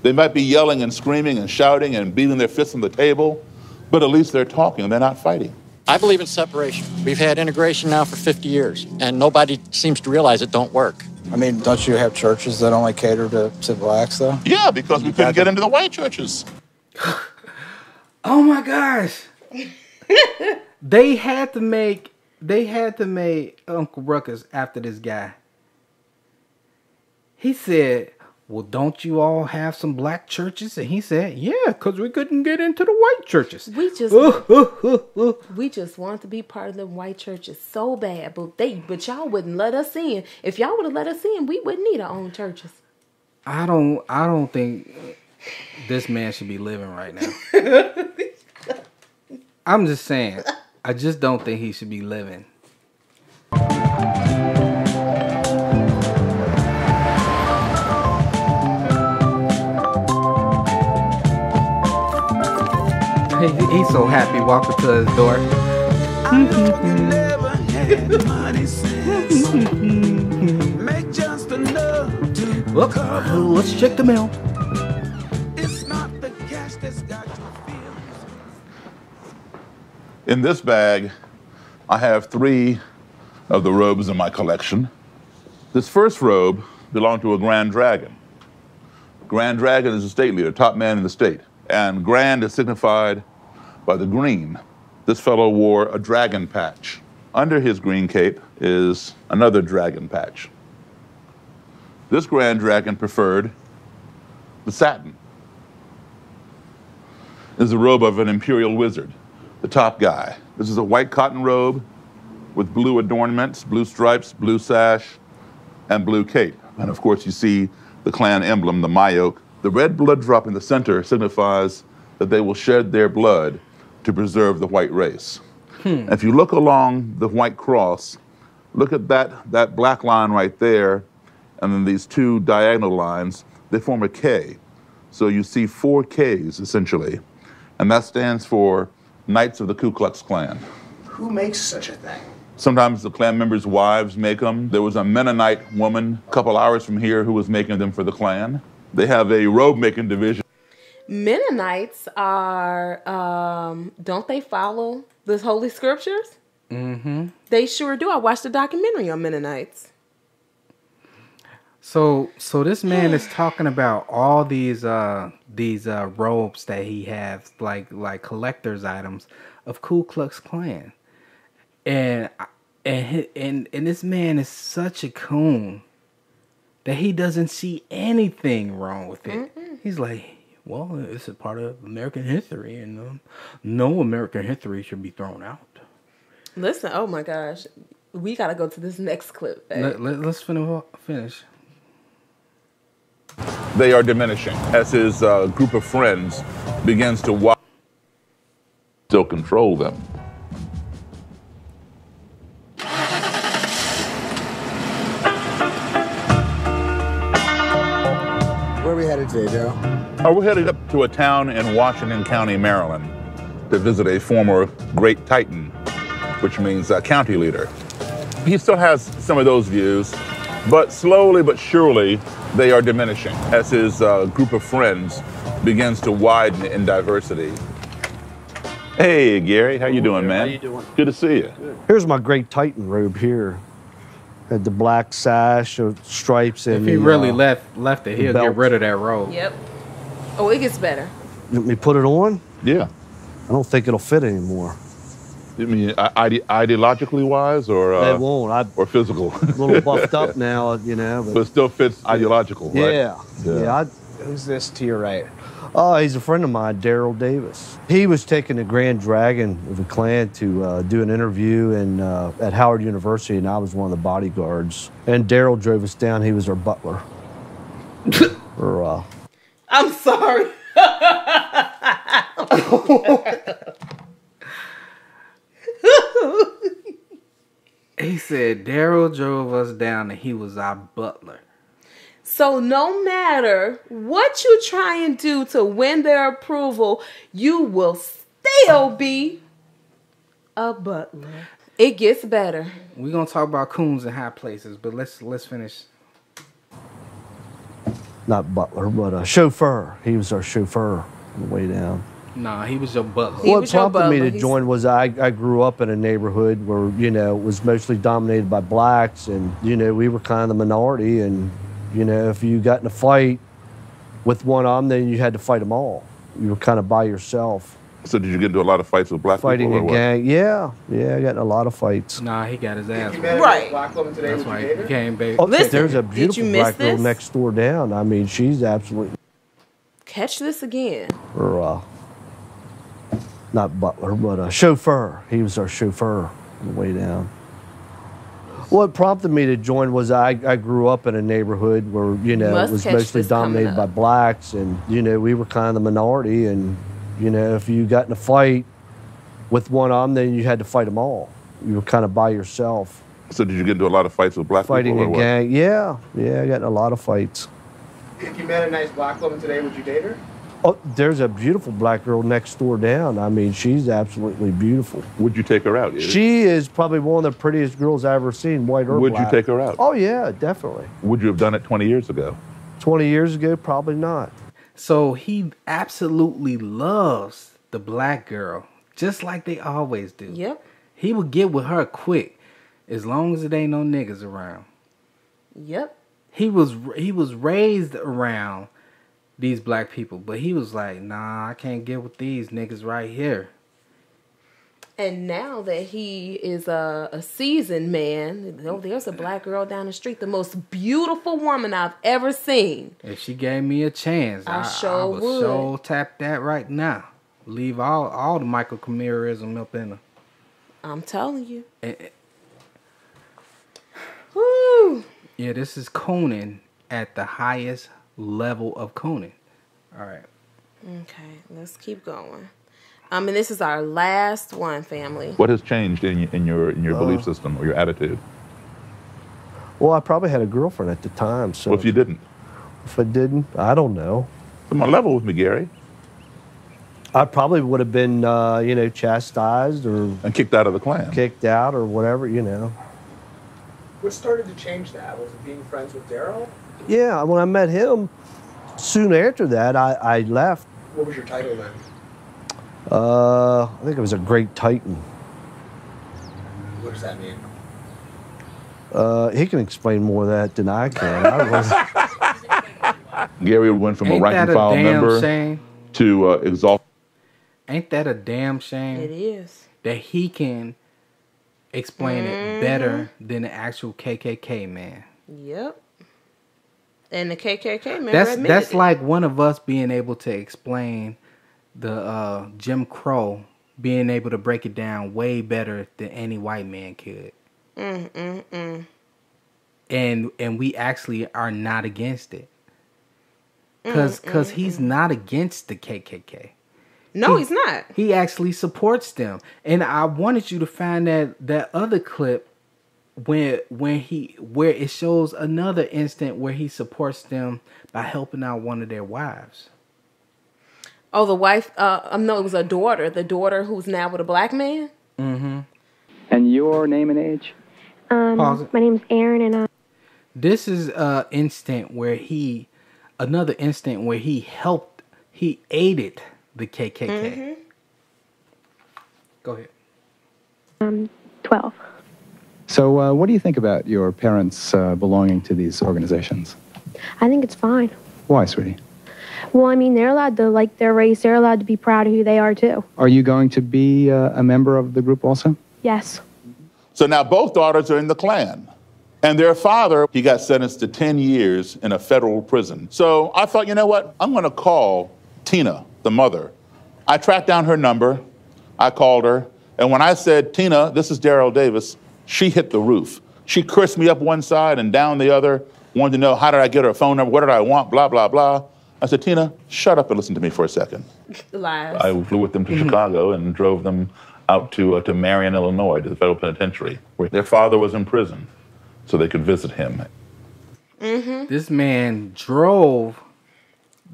They might be yelling and screaming and shouting and beating their fists on the table, but at least they're talking and they're not fighting. I believe in separation. We've had integration now for 50 years, and nobody seems to realize it don't work. I mean, don't you have churches that only cater to blacks, though? Yeah, because we couldn't get into the white churches. Oh my gosh. They had to make Uncle Ruckus after this guy. He said, "Well, don't you all have some black churches?" And he said, "Yeah, because we couldn't get into the white churches." We just wanted to be part of the white churches so bad, but y'all wouldn't let us in. If y'all would have let us in, we wouldn't need our own churches. I don't think this man should be living right now. I'm just saying, I just don't think he should be living. He's so happy walking to his door. Look, let's check the mail. It's not the cash that's got In this bag, I have 3 of the robes in my collection. This first robe belonged to a Grand Dragon. Grand Dragon is the state leader, top man in the state. And grand is signified by the green. This fellow wore a dragon patch. Under his green cape is another dragon patch. This Grand Dragon preferred the satin. This is a robe of an imperial wizard, the top guy. This is a white cotton robe with blue adornments, blue stripes, blue sash, and blue cape. And of course you see the clan emblem, the Mayoke. The red blood drop in the center signifies that they will shed their blood to preserve the white race. If you look along the white cross, look at that black line right there, and then these 2 diagonal lines, they form a K. So you see 4 Ks essentially, and that stands for Knights of the Ku Klux Klan. Who makes such a thing? Sometimes the Klan members' wives make them. There was a Mennonite woman a couple hours from here who was making them for the Klan. They have a robe-making division. Mennonites are, don't they follow the Holy Scriptures? Mm-hmm. They sure do. I watched a documentary on Mennonites. So this man is talking about all these robes that he has, like collector's items of Ku Klux Klan, and this man is such a coon that he doesn't see anything wrong with it. He's like, well, it's a part of American history, and no American history should be thrown out. Listen, oh my gosh, we gotta go to this next clip. Let's finish. They are diminishing as his group of friends begins to watch, still control them. Where are we headed today, Joe? We're headed up to a town in Washington County, Maryland, to visit a former great Titan, which means county leader. He still has some of those views, but slowly but surely they are diminishing as his group of friends begins to widen in diversity. Hey, Gary, how you doing, man? How you doing? Good to see you. Good. Here's my great Titan robe here. Had the black sash of stripes and if he really left it, he'll get rid of that robe. Yep. Oh, it gets better. You want me to put it on? Yeah. I don't think it'll fit anymore. You mean ideologically wise, or it won't. Or physical? A little buffed up now, you know. But it still fits ideological, right? Yeah. Who's this to your right? Oh, he's a friend of mine, Daryl Davis. He was taking the Grand Dragon of the Klan to do an interview at Howard University, and I was one of the bodyguards. And Daryl drove us down. He was our butler. I'm sorry. He said Daryl drove us down and he was our butler. So no matter what you try and do to win their approval, you will still be a butler. It gets better. We're gonna talk about coons in high places, but let's finish. Not butler, but a chauffeur. He was our chauffeur on the way down. Nah, he was your butler. What prompted me to join was I grew up in a neighborhood where, you know, it was mostly dominated by blacks, and, you know, we were kind of the minority, and, you know, if you got in a fight with one of them, then you had to fight them all. You were kind of by yourself. So did you get into a lot of fights with black Fighting people? a gang. Yeah, I got in a lot of fights. Nah, he got his ass. Right. Black woman today. That's why he came, baby. Oh, Listen, there's a did beautiful you miss black girl this? next door down. I mean, she's absolutely... Catch this again. Not butler, but a chauffeur. He was our chauffeur on the way down. What prompted me to join was I grew up in a neighborhood where, you know, it was mostly dominated by blacks, and, you know, we were kind of the minority, and, you know, if you got in a fight with one of them, then you had to fight them all. You were kind of by yourself. So did you get into a lot of fights with black Fighting people? a gang. Yeah, I got in a lot of fights. If you met a nice black woman today, would you date her? Oh, there's a beautiful black girl next door down. I mean, she's absolutely beautiful. Would you take her out? She is probably one of the prettiest girls I've ever seen, white or Would black. you take her out? Oh, yeah, definitely. Would you have done it 20 years ago? 20 years ago, probably not. So he absolutely loves the black girl. just like they always do. Yep. He would get with her quick, as long as it ain't no niggas around. Yep. He was raised around these black people, but he was like, nah, I can't get with these niggas right here. And now that he is a seasoned man, there's a black girl down the street, the most beautiful woman I've ever seen. If she gave me a chance, I would so tap that right now. Leave all the Michael Camirism up in her. I'm telling you. Woo! Yeah, this is cooning at the highest level of cooning. All right. Okay, let's keep going. And this is our last one, family. What has changed in your belief system or your attitude? Well, I probably had a girlfriend at the time. So What if you didn't? If I didn't, I don't know. Come on, level with me, Gary. I probably would have been, chastised and kicked out of the Klan. Kicked out or whatever, What started to change that? Was it being friends with Daryl? Yeah, when I met him, soon after that, I left. What was your title then? I think it was a Great Titan. What does that mean? He can explain more of that than I can. Gary went from a rank and file member to exalt. Ain't that a damn shame? It is. That he can explain it better than the actual KKK man. Yep. And the KKK man That's like one of us being able to explain the Jim Crow, being able to break it down way better than any white man could. And we actually are not against it. Because he's not against the KKK. No, he's not. He actually supports them. And I wanted you to find that other clip where it shows another instant where he supports them by helping out one of their wives. Oh, the wife? No, it was a daughter. The daughter who's now with a black man. Mm-hmm. And your name and age? Pause it. My name's Aaron, and This is another instant where he aided the KKK. Go ahead. 12. So what do you think about your parents belonging to these organizations? I think it's fine. Why, sweetie? Well, I mean, they're allowed to like their race. They're allowed to be proud of who they are, too. Are you going to be a member of the group also? Yes. So now both daughters are in the Klan. And their father, he got sentenced to 10 years in a federal prison. So I thought, you know what? I'm going to call Tina, the mother. I tracked down her number. I called her. And when I said, Tina, this is Daryl Davis, she hit the roof. She cursed me up one side and down the other, wanted to know how did I get her phone number, what did I want, blah, blah, blah. I said, Tina, shut up and listen to me for a second. Lies. I flew with them to Chicago and drove them out to Marion, Illinois, to the federal penitentiary, where their father was in prison, so they could visit him. This man drove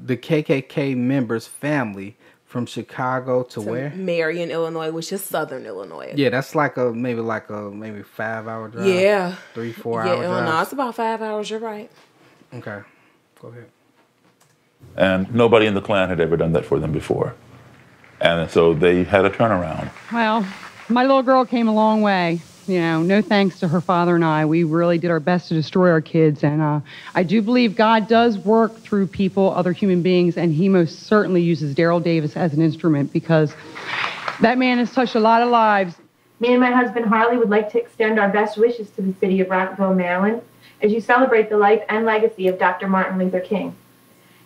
the KKK members' family from Chicago to where? Marion, Illinois, which is southern Illinois. Yeah, that's like a maybe 5-hour drive. Yeah. 3-4 hour drive. No, it's about 5 hours. You're right. Okay, go ahead. And nobody in the Klan had ever done that for them before. And so they had a turnaround. Well, my little girl came a long way. You know, no thanks to her father and I. We really did our best to destroy our kids. And I do believe God does work through people, other human beings, and he most certainly uses Daryl Davis as an instrument because that man has touched a lot of lives. Me and my husband Harley would like to extend our best wishes to the city of Rockville, Maryland, as you celebrate the life and legacy of Dr. Martin Luther King.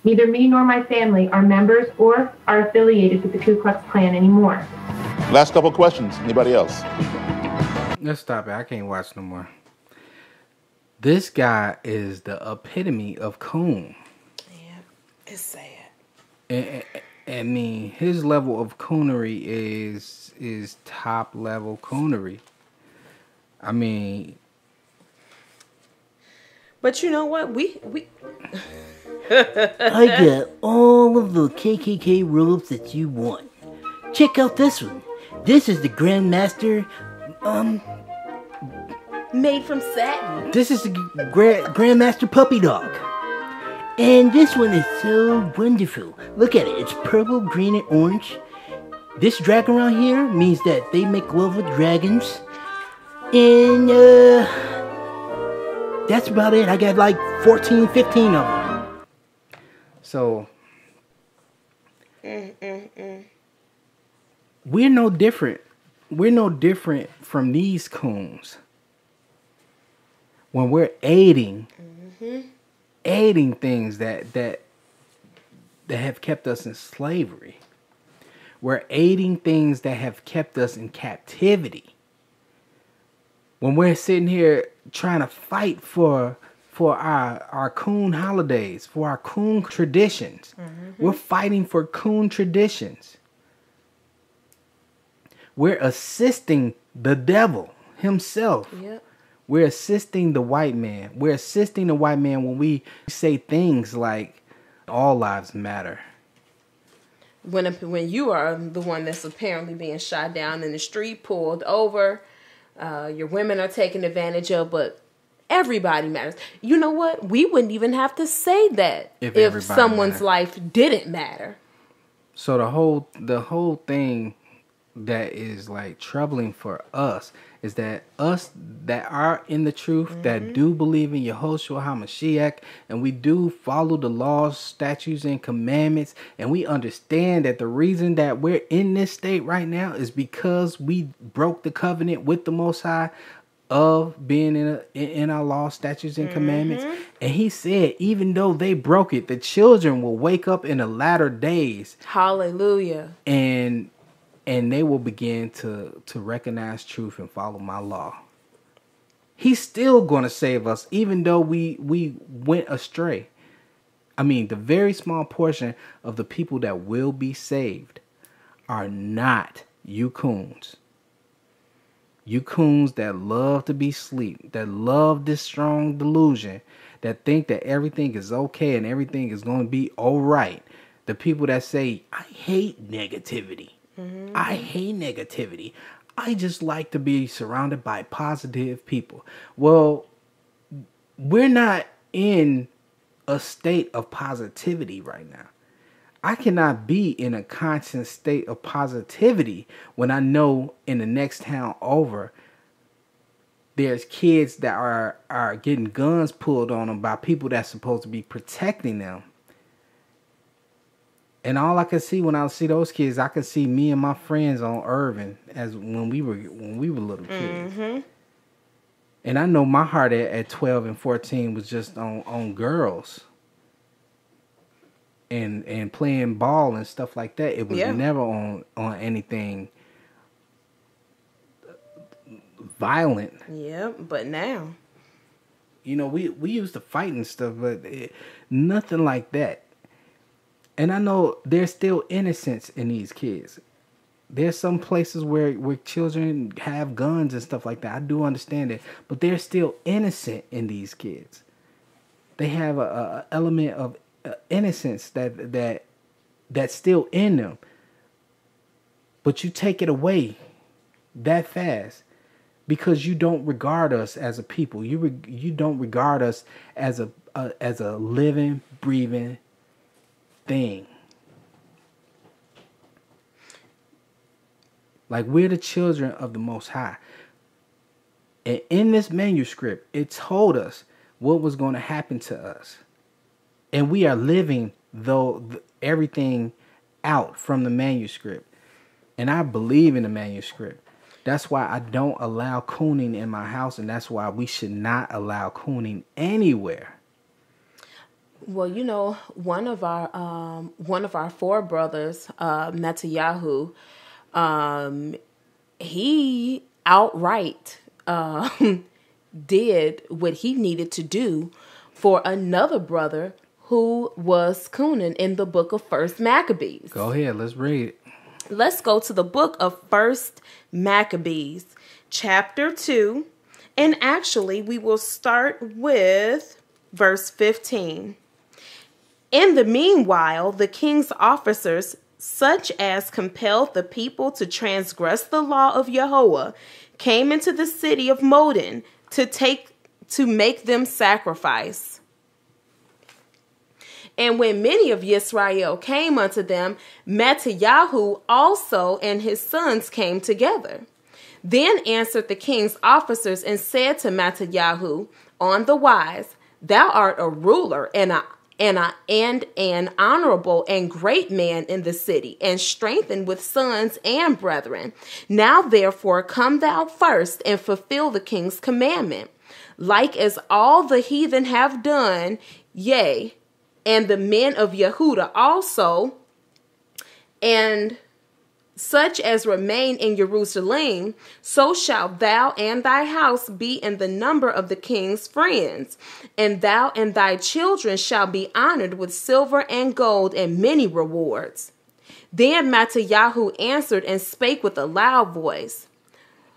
Neither me nor my family are members or are affiliated with the Ku Klux Klan anymore. Last couple questions. Anybody else? Let's stop it. I can't watch no more. This guy is the epitome of coon. Yeah, it's sad. I mean, his level of coonery is top level coonery. I mean, but you know what? We I got all of the KKK robes that you want. Check out this one. This is the Grandmaster, made from satin. This is the Grandmaster Puppy Dog. And this one is so wonderful. Look at it. It's purple, green, and orange. This dragon around here means that they make love with dragons. And that's about it. I got like 14, 15 of them. So we're no different. We're no different from these coons. When we're aiding things that have kept us in slavery. We're aiding things that have kept us in captivity. When we're sitting here trying to fight for our coon holidays, for our coon traditions. We're fighting for coon traditions. We're assisting the devil himself. Yep. We're assisting the white man. We're assisting the white man when we say things like, all lives matter. When you are the one that's apparently being shot down in the street, pulled over, your women are taken advantage of, but everybody matters. You know what? We wouldn't even have to say that if someone's life didn't matter. So the whole thing that is like troubling for us is that us that are in the truth, that do believe in Yehoshua HaMashiach, and we do follow the laws, statutes, and commandments, and we understand that the reason that we're in this state right now is because we broke the covenant with the Most High of being in our law, statutes, and commandments. And he said, even though they broke it, the children will wake up in the latter days. Hallelujah. And they will begin to recognize truth and follow my law. He's still going to save us, even though we went astray. I mean, the very small portion of the people that will be saved are not you coons. You coons that love to be asleep, that love this strong delusion, that think that everything is okay and everything is going to be all right. The people that say, I hate negativity. I hate negativity. I just like to be surrounded by positive people. Well, we're not in a state of positivity right now. I cannot be in a constant state of positivity when I know in the next town over there's kids that are getting guns pulled on them by people that's supposed to be protecting them. And all I could see when I see those kids, I could see me and my friends on Irvin as when we were little kids. And I know my heart at 12 and 14 was just on girls and playing ball and stuff like that. It was never on anything violent. Yeah, but now, you know, we used to fight and stuff, but nothing like that. And I know there's still innocence in these kids. There's some places where children have guns and stuff like that. I do understand it. But they're still innocent in these kids. They have a element of innocence that's still in them. But you take it away that fast because you don't regard us as a people. You don't regard us as a living, breathing thing. Like, we're the children of the Most High. And in this manuscript, it told us what was going to happen to us. And we are living everything out from the manuscript. And I believe in the manuscript. That's why I don't allow cooning in my house, and that's why we should not allow cooning anywhere. Well, you know, one of our four brothers, Netanyahu, he outright did what he needed to do for another brother who was cooning in the book of 1 Maccabees. Go ahead, let's read it. Let's go to the book of 1 Maccabees, chapter 2, and actually we will start with verse 15. In the meanwhile, the king's officers, such as compelled the people to transgress the law of Yahweh, came into the city of Modin to make them sacrifice. And when many of Yisrael came unto them, Mattiyahu also and his sons came together. Then answered the king's officers and said to Mattiyahu, on the wise, thou art a ruler and an honorable and great man in the city, and strengthened with sons and brethren. Now therefore come thou first and fulfill the king's commandment, like as all the heathen have done, yea, and the men of Yehuda also, and such as remain in Jerusalem, so shalt thou and thy house be in the number of the king's friends, and thou and thy children shall be honored with silver and gold and many rewards. Then Mattiyahu answered and spake with a loud voice,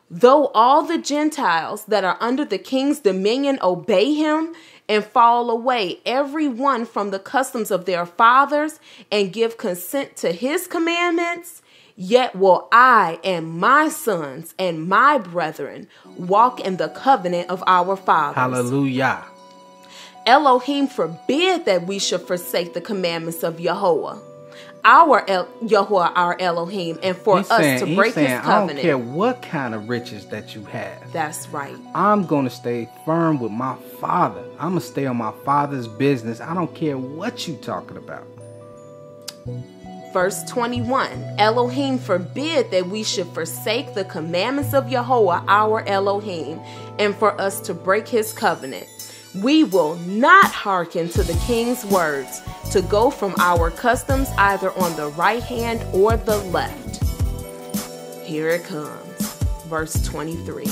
though all the Gentiles that are under the king's dominion obey him, and fall away every one from the customs of their fathers, and give consent to his commandments, yet will I and my sons and my brethren walk in the covenant of our fathers. Hallelujah. Elohim forbid that we should forsake the commandments of Yahuwah, our Elohim, and for us to break his covenant. I don't care what kind of riches that you have. That's right. I'm going to stay firm with my father. I'm going to stay on my father's business. I don't care what you talking about. Verse 21, Elohim forbid that we should forsake the commandments of Yahuwah, our Elohim, and for us to break his covenant. We will not hearken to the king's words to go from our customs either on the right hand or the left. Here it comes. Verse 23.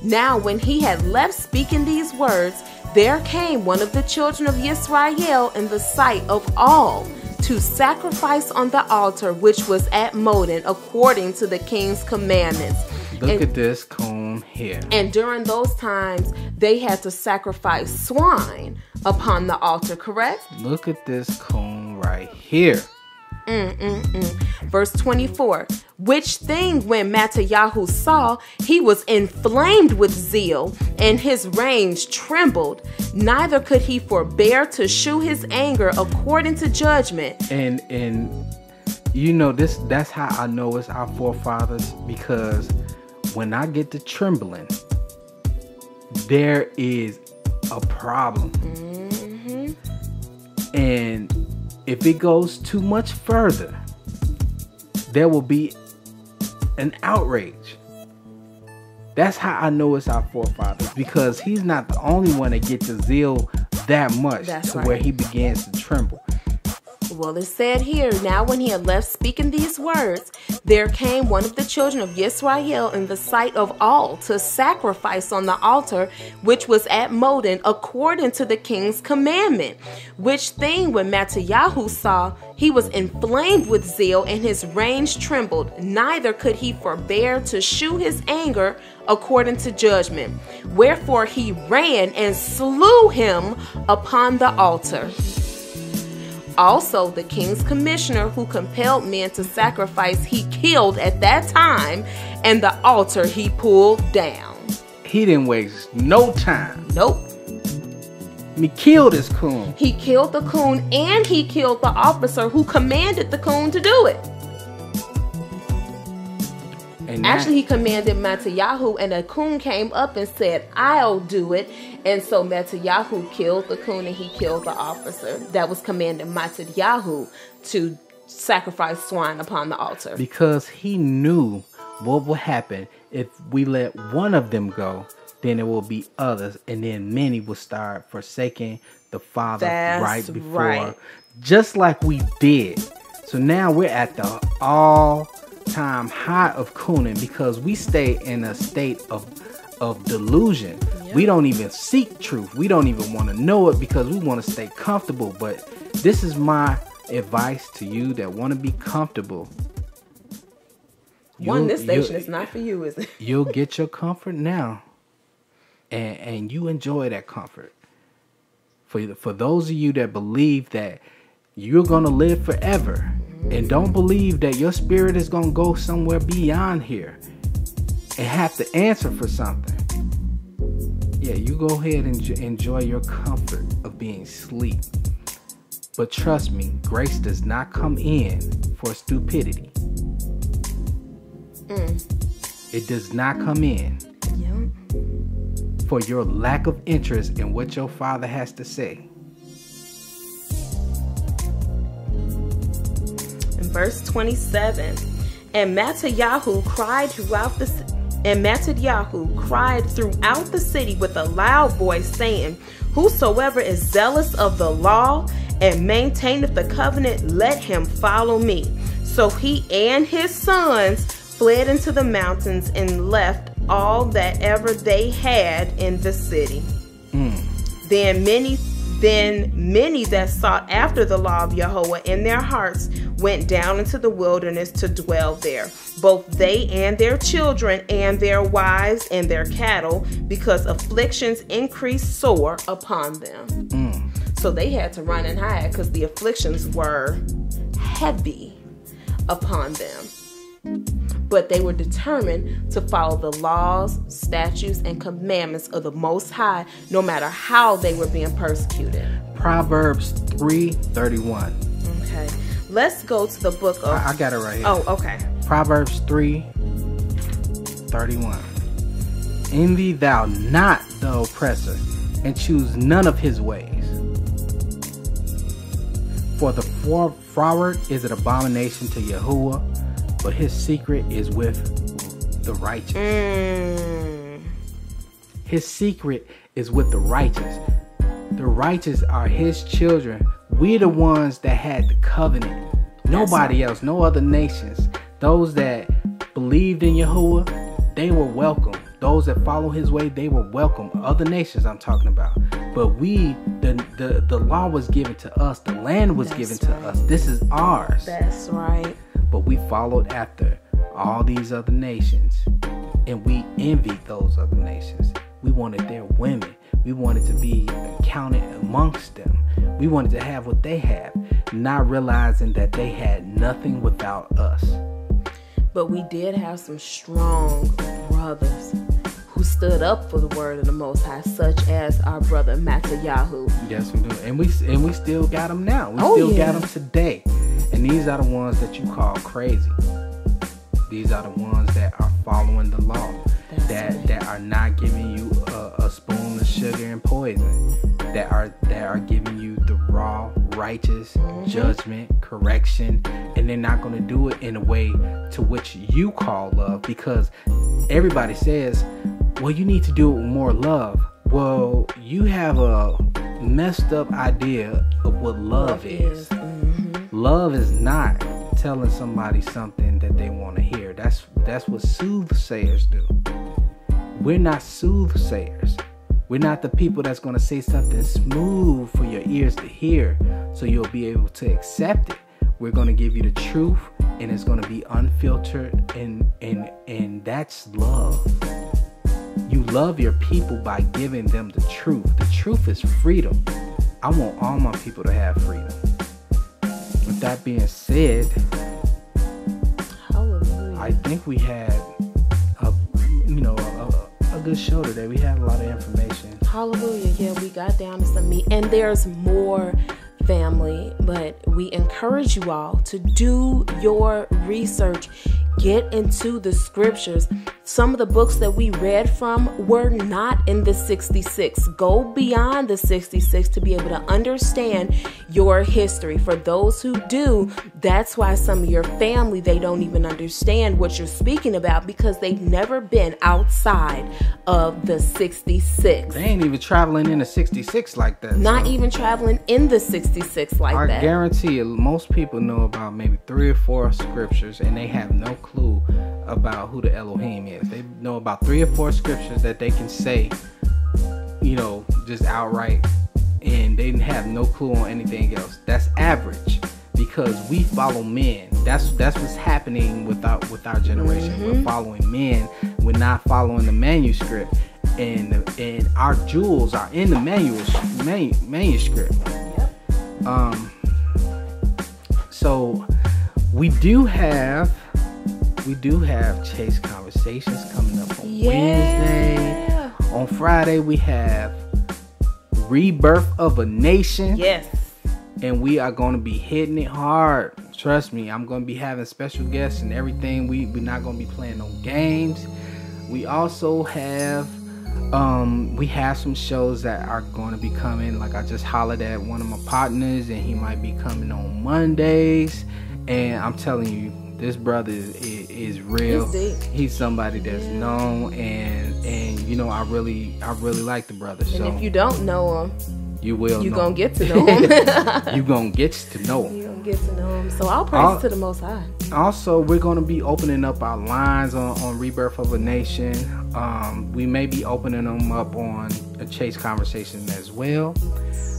Now when he had left speaking these words, there came one of the children of Yisrael in the sight of all, to sacrifice on the altar which was at Moden according to the king's commandments. Look at this COON here. And during those times, they had to sacrifice swine upon the altar, correct? Look at this COON right here. Verse 24, which thing when Mattiyahu saw, he was inflamed with zeal, and his reins trembled. Neither could he forbear to shew his anger according to judgment. And you know, that's how I know it's our forefathers, because when I get to trembling, there is a problem. And if it goes too much further, there will be an outrage. That's how I know it's our forefathers, because he's not the only one that gets his zeal that much where he begins to tremble. Well, it said here, now when he had left speaking these words, there came one of the children of Yisrael in the sight of all to sacrifice on the altar which was at Moden according to the king's commandment. Which thing when Mattiyahu saw, he was inflamed with zeal, and his reins trembled. Neither could he forbear to shew his anger according to judgment. Wherefore he ran and slew him upon the altar. Also, the king's commissioner who compelled men to sacrifice, he killed at that time, and the altar he pulled down. He didn't waste no time. Nope. He killed his COON. He killed the COON, and he killed the officer who commanded the COON to do it. And actually, he commanded Mattiyahu, and the COON came up and said, I'll do it. And so Mattiyahu killed the COON, and he killed the officer that was commanding Mattiyahu to sacrifice swine upon the altar. Because he knew what would happen if we let one of them go, then there will be others, and then many will start forsaking the Father right before, just like we did. So now we're at the all-time high of cooning, because we stay in a state of delusion. Yep. We don't even seek truth. We don't even want to know it, because we want to stay comfortable. But this is my advice to you that want to be comfortable. This station is not for you, is it? You'll get your comfort now, and you enjoy that comfort. For those of you that believe that you're going to live forever, and don't believe that your spirit is going to go somewhere beyond here and have to answer for something, yeah, you go ahead and enjoy your comfort of being asleep. But trust me, grace does not come in for stupidity. It does not come in for your lack of interest in what your father has to say. In verse 27, and Mattatyahu cried throughout the city with a loud voice, saying, whosoever is zealous of the law and maintaineth the covenant, let him follow me. So he and his sons fled into the mountains and left all that ever they had in the city. Then many that sought after the law of Yahweh in their hearts went down into the wilderness to dwell there, both they and their children and their wives and their cattle, because afflictions increased sore upon them. So they had to run and hide because the afflictions were heavy upon them. But they were determined to follow the laws, statutes, and commandments of the Most High, no matter how they were being persecuted. Proverbs 3:31. Okay. Let's go to the book of... I got it right here. Oh, okay. Proverbs 3:31. Envy thou not the oppressor, and choose none of his ways. For the froward is an abomination to Yahuwah, but his secret is with the righteous. His secret is with the righteous. The righteous are his children. We're the ones that had the covenant. Nobody else, no other nations. Those that believed in Yahuwah, they were welcome. Those that follow his way, they were welcome. Other nations I'm talking about. But the law was given to us. The land was given to us. This is ours. That's right. But we followed after all these other nations, and we envied those other nations. We wanted their women. We wanted to be counted amongst them. We wanted to have what they have, not realizing that they had nothing without us. But we did have some strong brothers who stood up for the word of the Most High, such as our brother Mattatyahu. Yes, we do. And we still got them now. We still got them today. And these are the ones that you call crazy. These are the ones that are following the law, that are not giving you a spoon of sugar and poison, that are giving you the raw, righteous judgment, correction, and they're not going to do it in a way to which you call love, because everybody says, well, you need to do it with more love. Well, you have a messed up idea of what love is. Love is not telling somebody something that they want to hear. That's what soothsayers do. We're not soothsayers. We're not the people that's going to say something smooth for your ears to hear so you'll be able to accept it. We're going to give you the truth, and it's going to be unfiltered, and that's love. You love your people by giving them the truth. The truth is freedom. I want all my people to have freedom. With that being said, hallelujah. I think we had a good show today. We had a lot of information. Hallelujah. Yeah, we got down to some meat, and there's more, family, but we encourage you all to do your research. Get into the scriptures. Some of the books that we read from were not in the 66. Go beyond the 66 to be able to understand your history. For those who do, that's why some of your family, they don't even understand what you're speaking about, because they've never been outside of the 66. They ain't even traveling in the 66 like that. Not even traveling in the 66 like that. I guarantee you, most people know about maybe 3 or 4 scriptures, and they have no clue about who the Elohim is. They know about 3 or 4 scriptures that they can say, just outright, and they have no clue on anything else. That's average, because we follow men. That's what's happening with our generation. We're following men. We're not following the manuscript, and our jewels are in the manuscript. So we do have Chase Conversations coming up on Wednesday. On Friday we have Rebirth of a Nation. Yes. and we are going to be hitting it hard. Trust me, I'm going to be having special guests and everything. We're not going to be playing no games. We also have we have some shows that are going to be coming. Like I just hollered at one of my partners, and he might be coming on Mondays. And I'm telling you, this brother is real. He's somebody that's known, and you know, I really like the brother. And so if you don't know him, you will. You're gonna get to know him. You're gonna get to know him. You're gonna get to know him. So all praise to the Most High. Also, we're gonna be opening up our lines on Rebirth of a Nation. We may be opening them up on a Chase Conversation as well.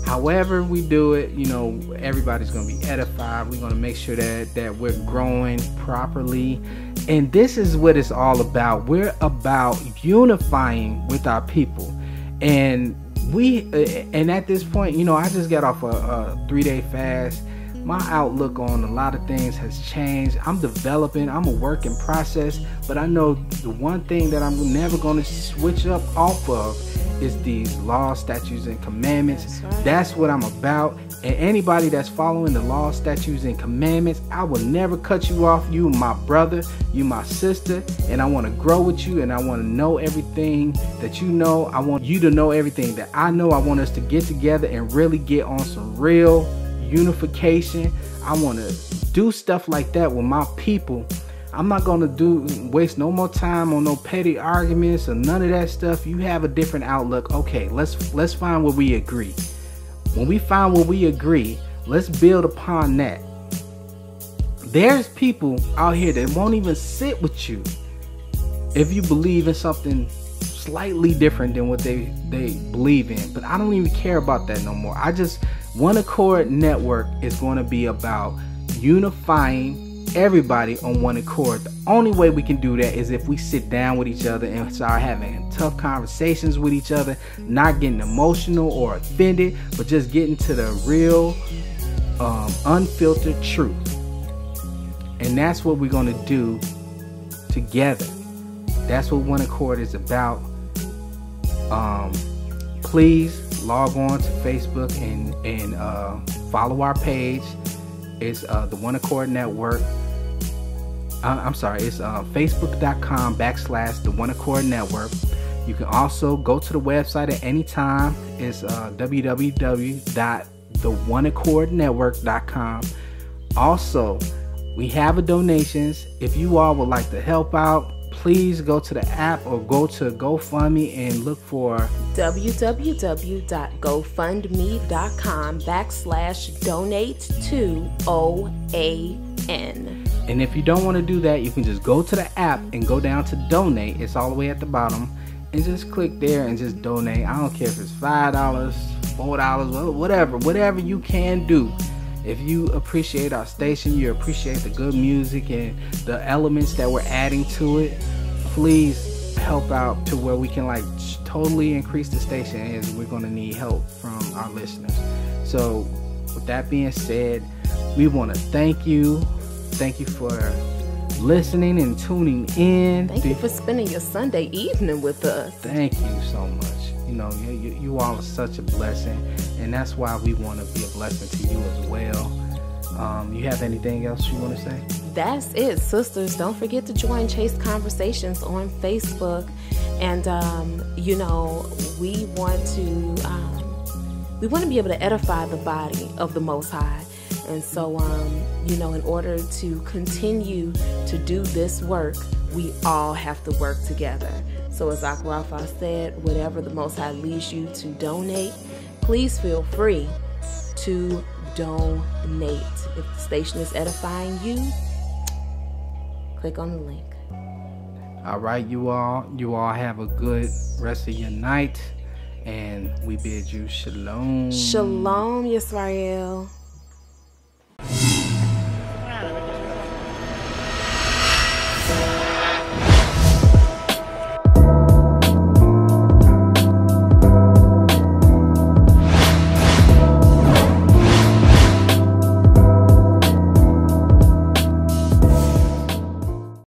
However we do it, you know, everybody's gonna be edified. We're gonna make sure that we're growing properly. And this is what it's all about. We're about unifying with our people. And at this point, you know, I just got off a 3-day fast. My outlook on a lot of things has changed. I'm developing. I'm a work in process. But I know the one thing that I'm never going to switch up off of is these laws, statutes, and commandments. That's what I'm about. And anybody that's following the laws, statutes, and commandments, I will never cut you off. You my brother, you my sister, and I want to grow with you, and I want to know everything that you know. I want you to know everything that I know. I want us to get together and really get on some real unification. I want to do stuff like that with my people. I'm not gonna waste no more time on no petty arguments or none of that stuff. You have a different outlook. Okay, let's find where we agree. When we find where we agree, let's build upon that. There's people out here that won't even sit with you if you believe in something slightly different than what they believe in. But I don't even care about that no more. One Accord Network is going to be about unifying everybody on one accord. The only way we can do that is if we sit down with each other and start having tough conversations with each other, not getting emotional or offended, but just getting to the real unfiltered truth. And that's what we're going to do together. That's what One Accord is about. Please log on to Facebook and follow our page. It's the One Accord Network. I'm sorry, it's facebook.com/the One Accord Network. You can also go to the website at any time. It's www.theoneaccordnetwork.com. Also, we have a donations. If you all would like to help out, please go to the app or go to GoFundMe and look for www.gofundme.com/donate2OAN. And if you don't want to do that, you can just go to the app and go down to donate. It's all the way at the bottom, and just click there and just donate. I don't care if it's $5, $4, whatever you can do. If you appreciate our station, you appreciate the good music and the elements that we're adding to it, please help out to where we can totally increase the station, as we're going to need help from our listeners. So with that being said, we want to thank you. Thank you for listening and tuning in. Thank you for spending your Sunday evening with us. Thank you so much. You know, you all are such a blessing, and that's why we want to be a blessing to you as well. You have anything else you want to say? That's it, sisters. Don't forget to join Chase Conversations on Facebook. And you know, we want to be able to edify the body of the Most High. And so, you know, in order to continue to do this work, we all have to work together. So as Akwarafa said, whatever the Most High leads you to donate, please feel free to donate. If the station is edifying you, click on the link. All right, you all have a good rest of your night, and we bid you shalom. Shalom, Yisrael.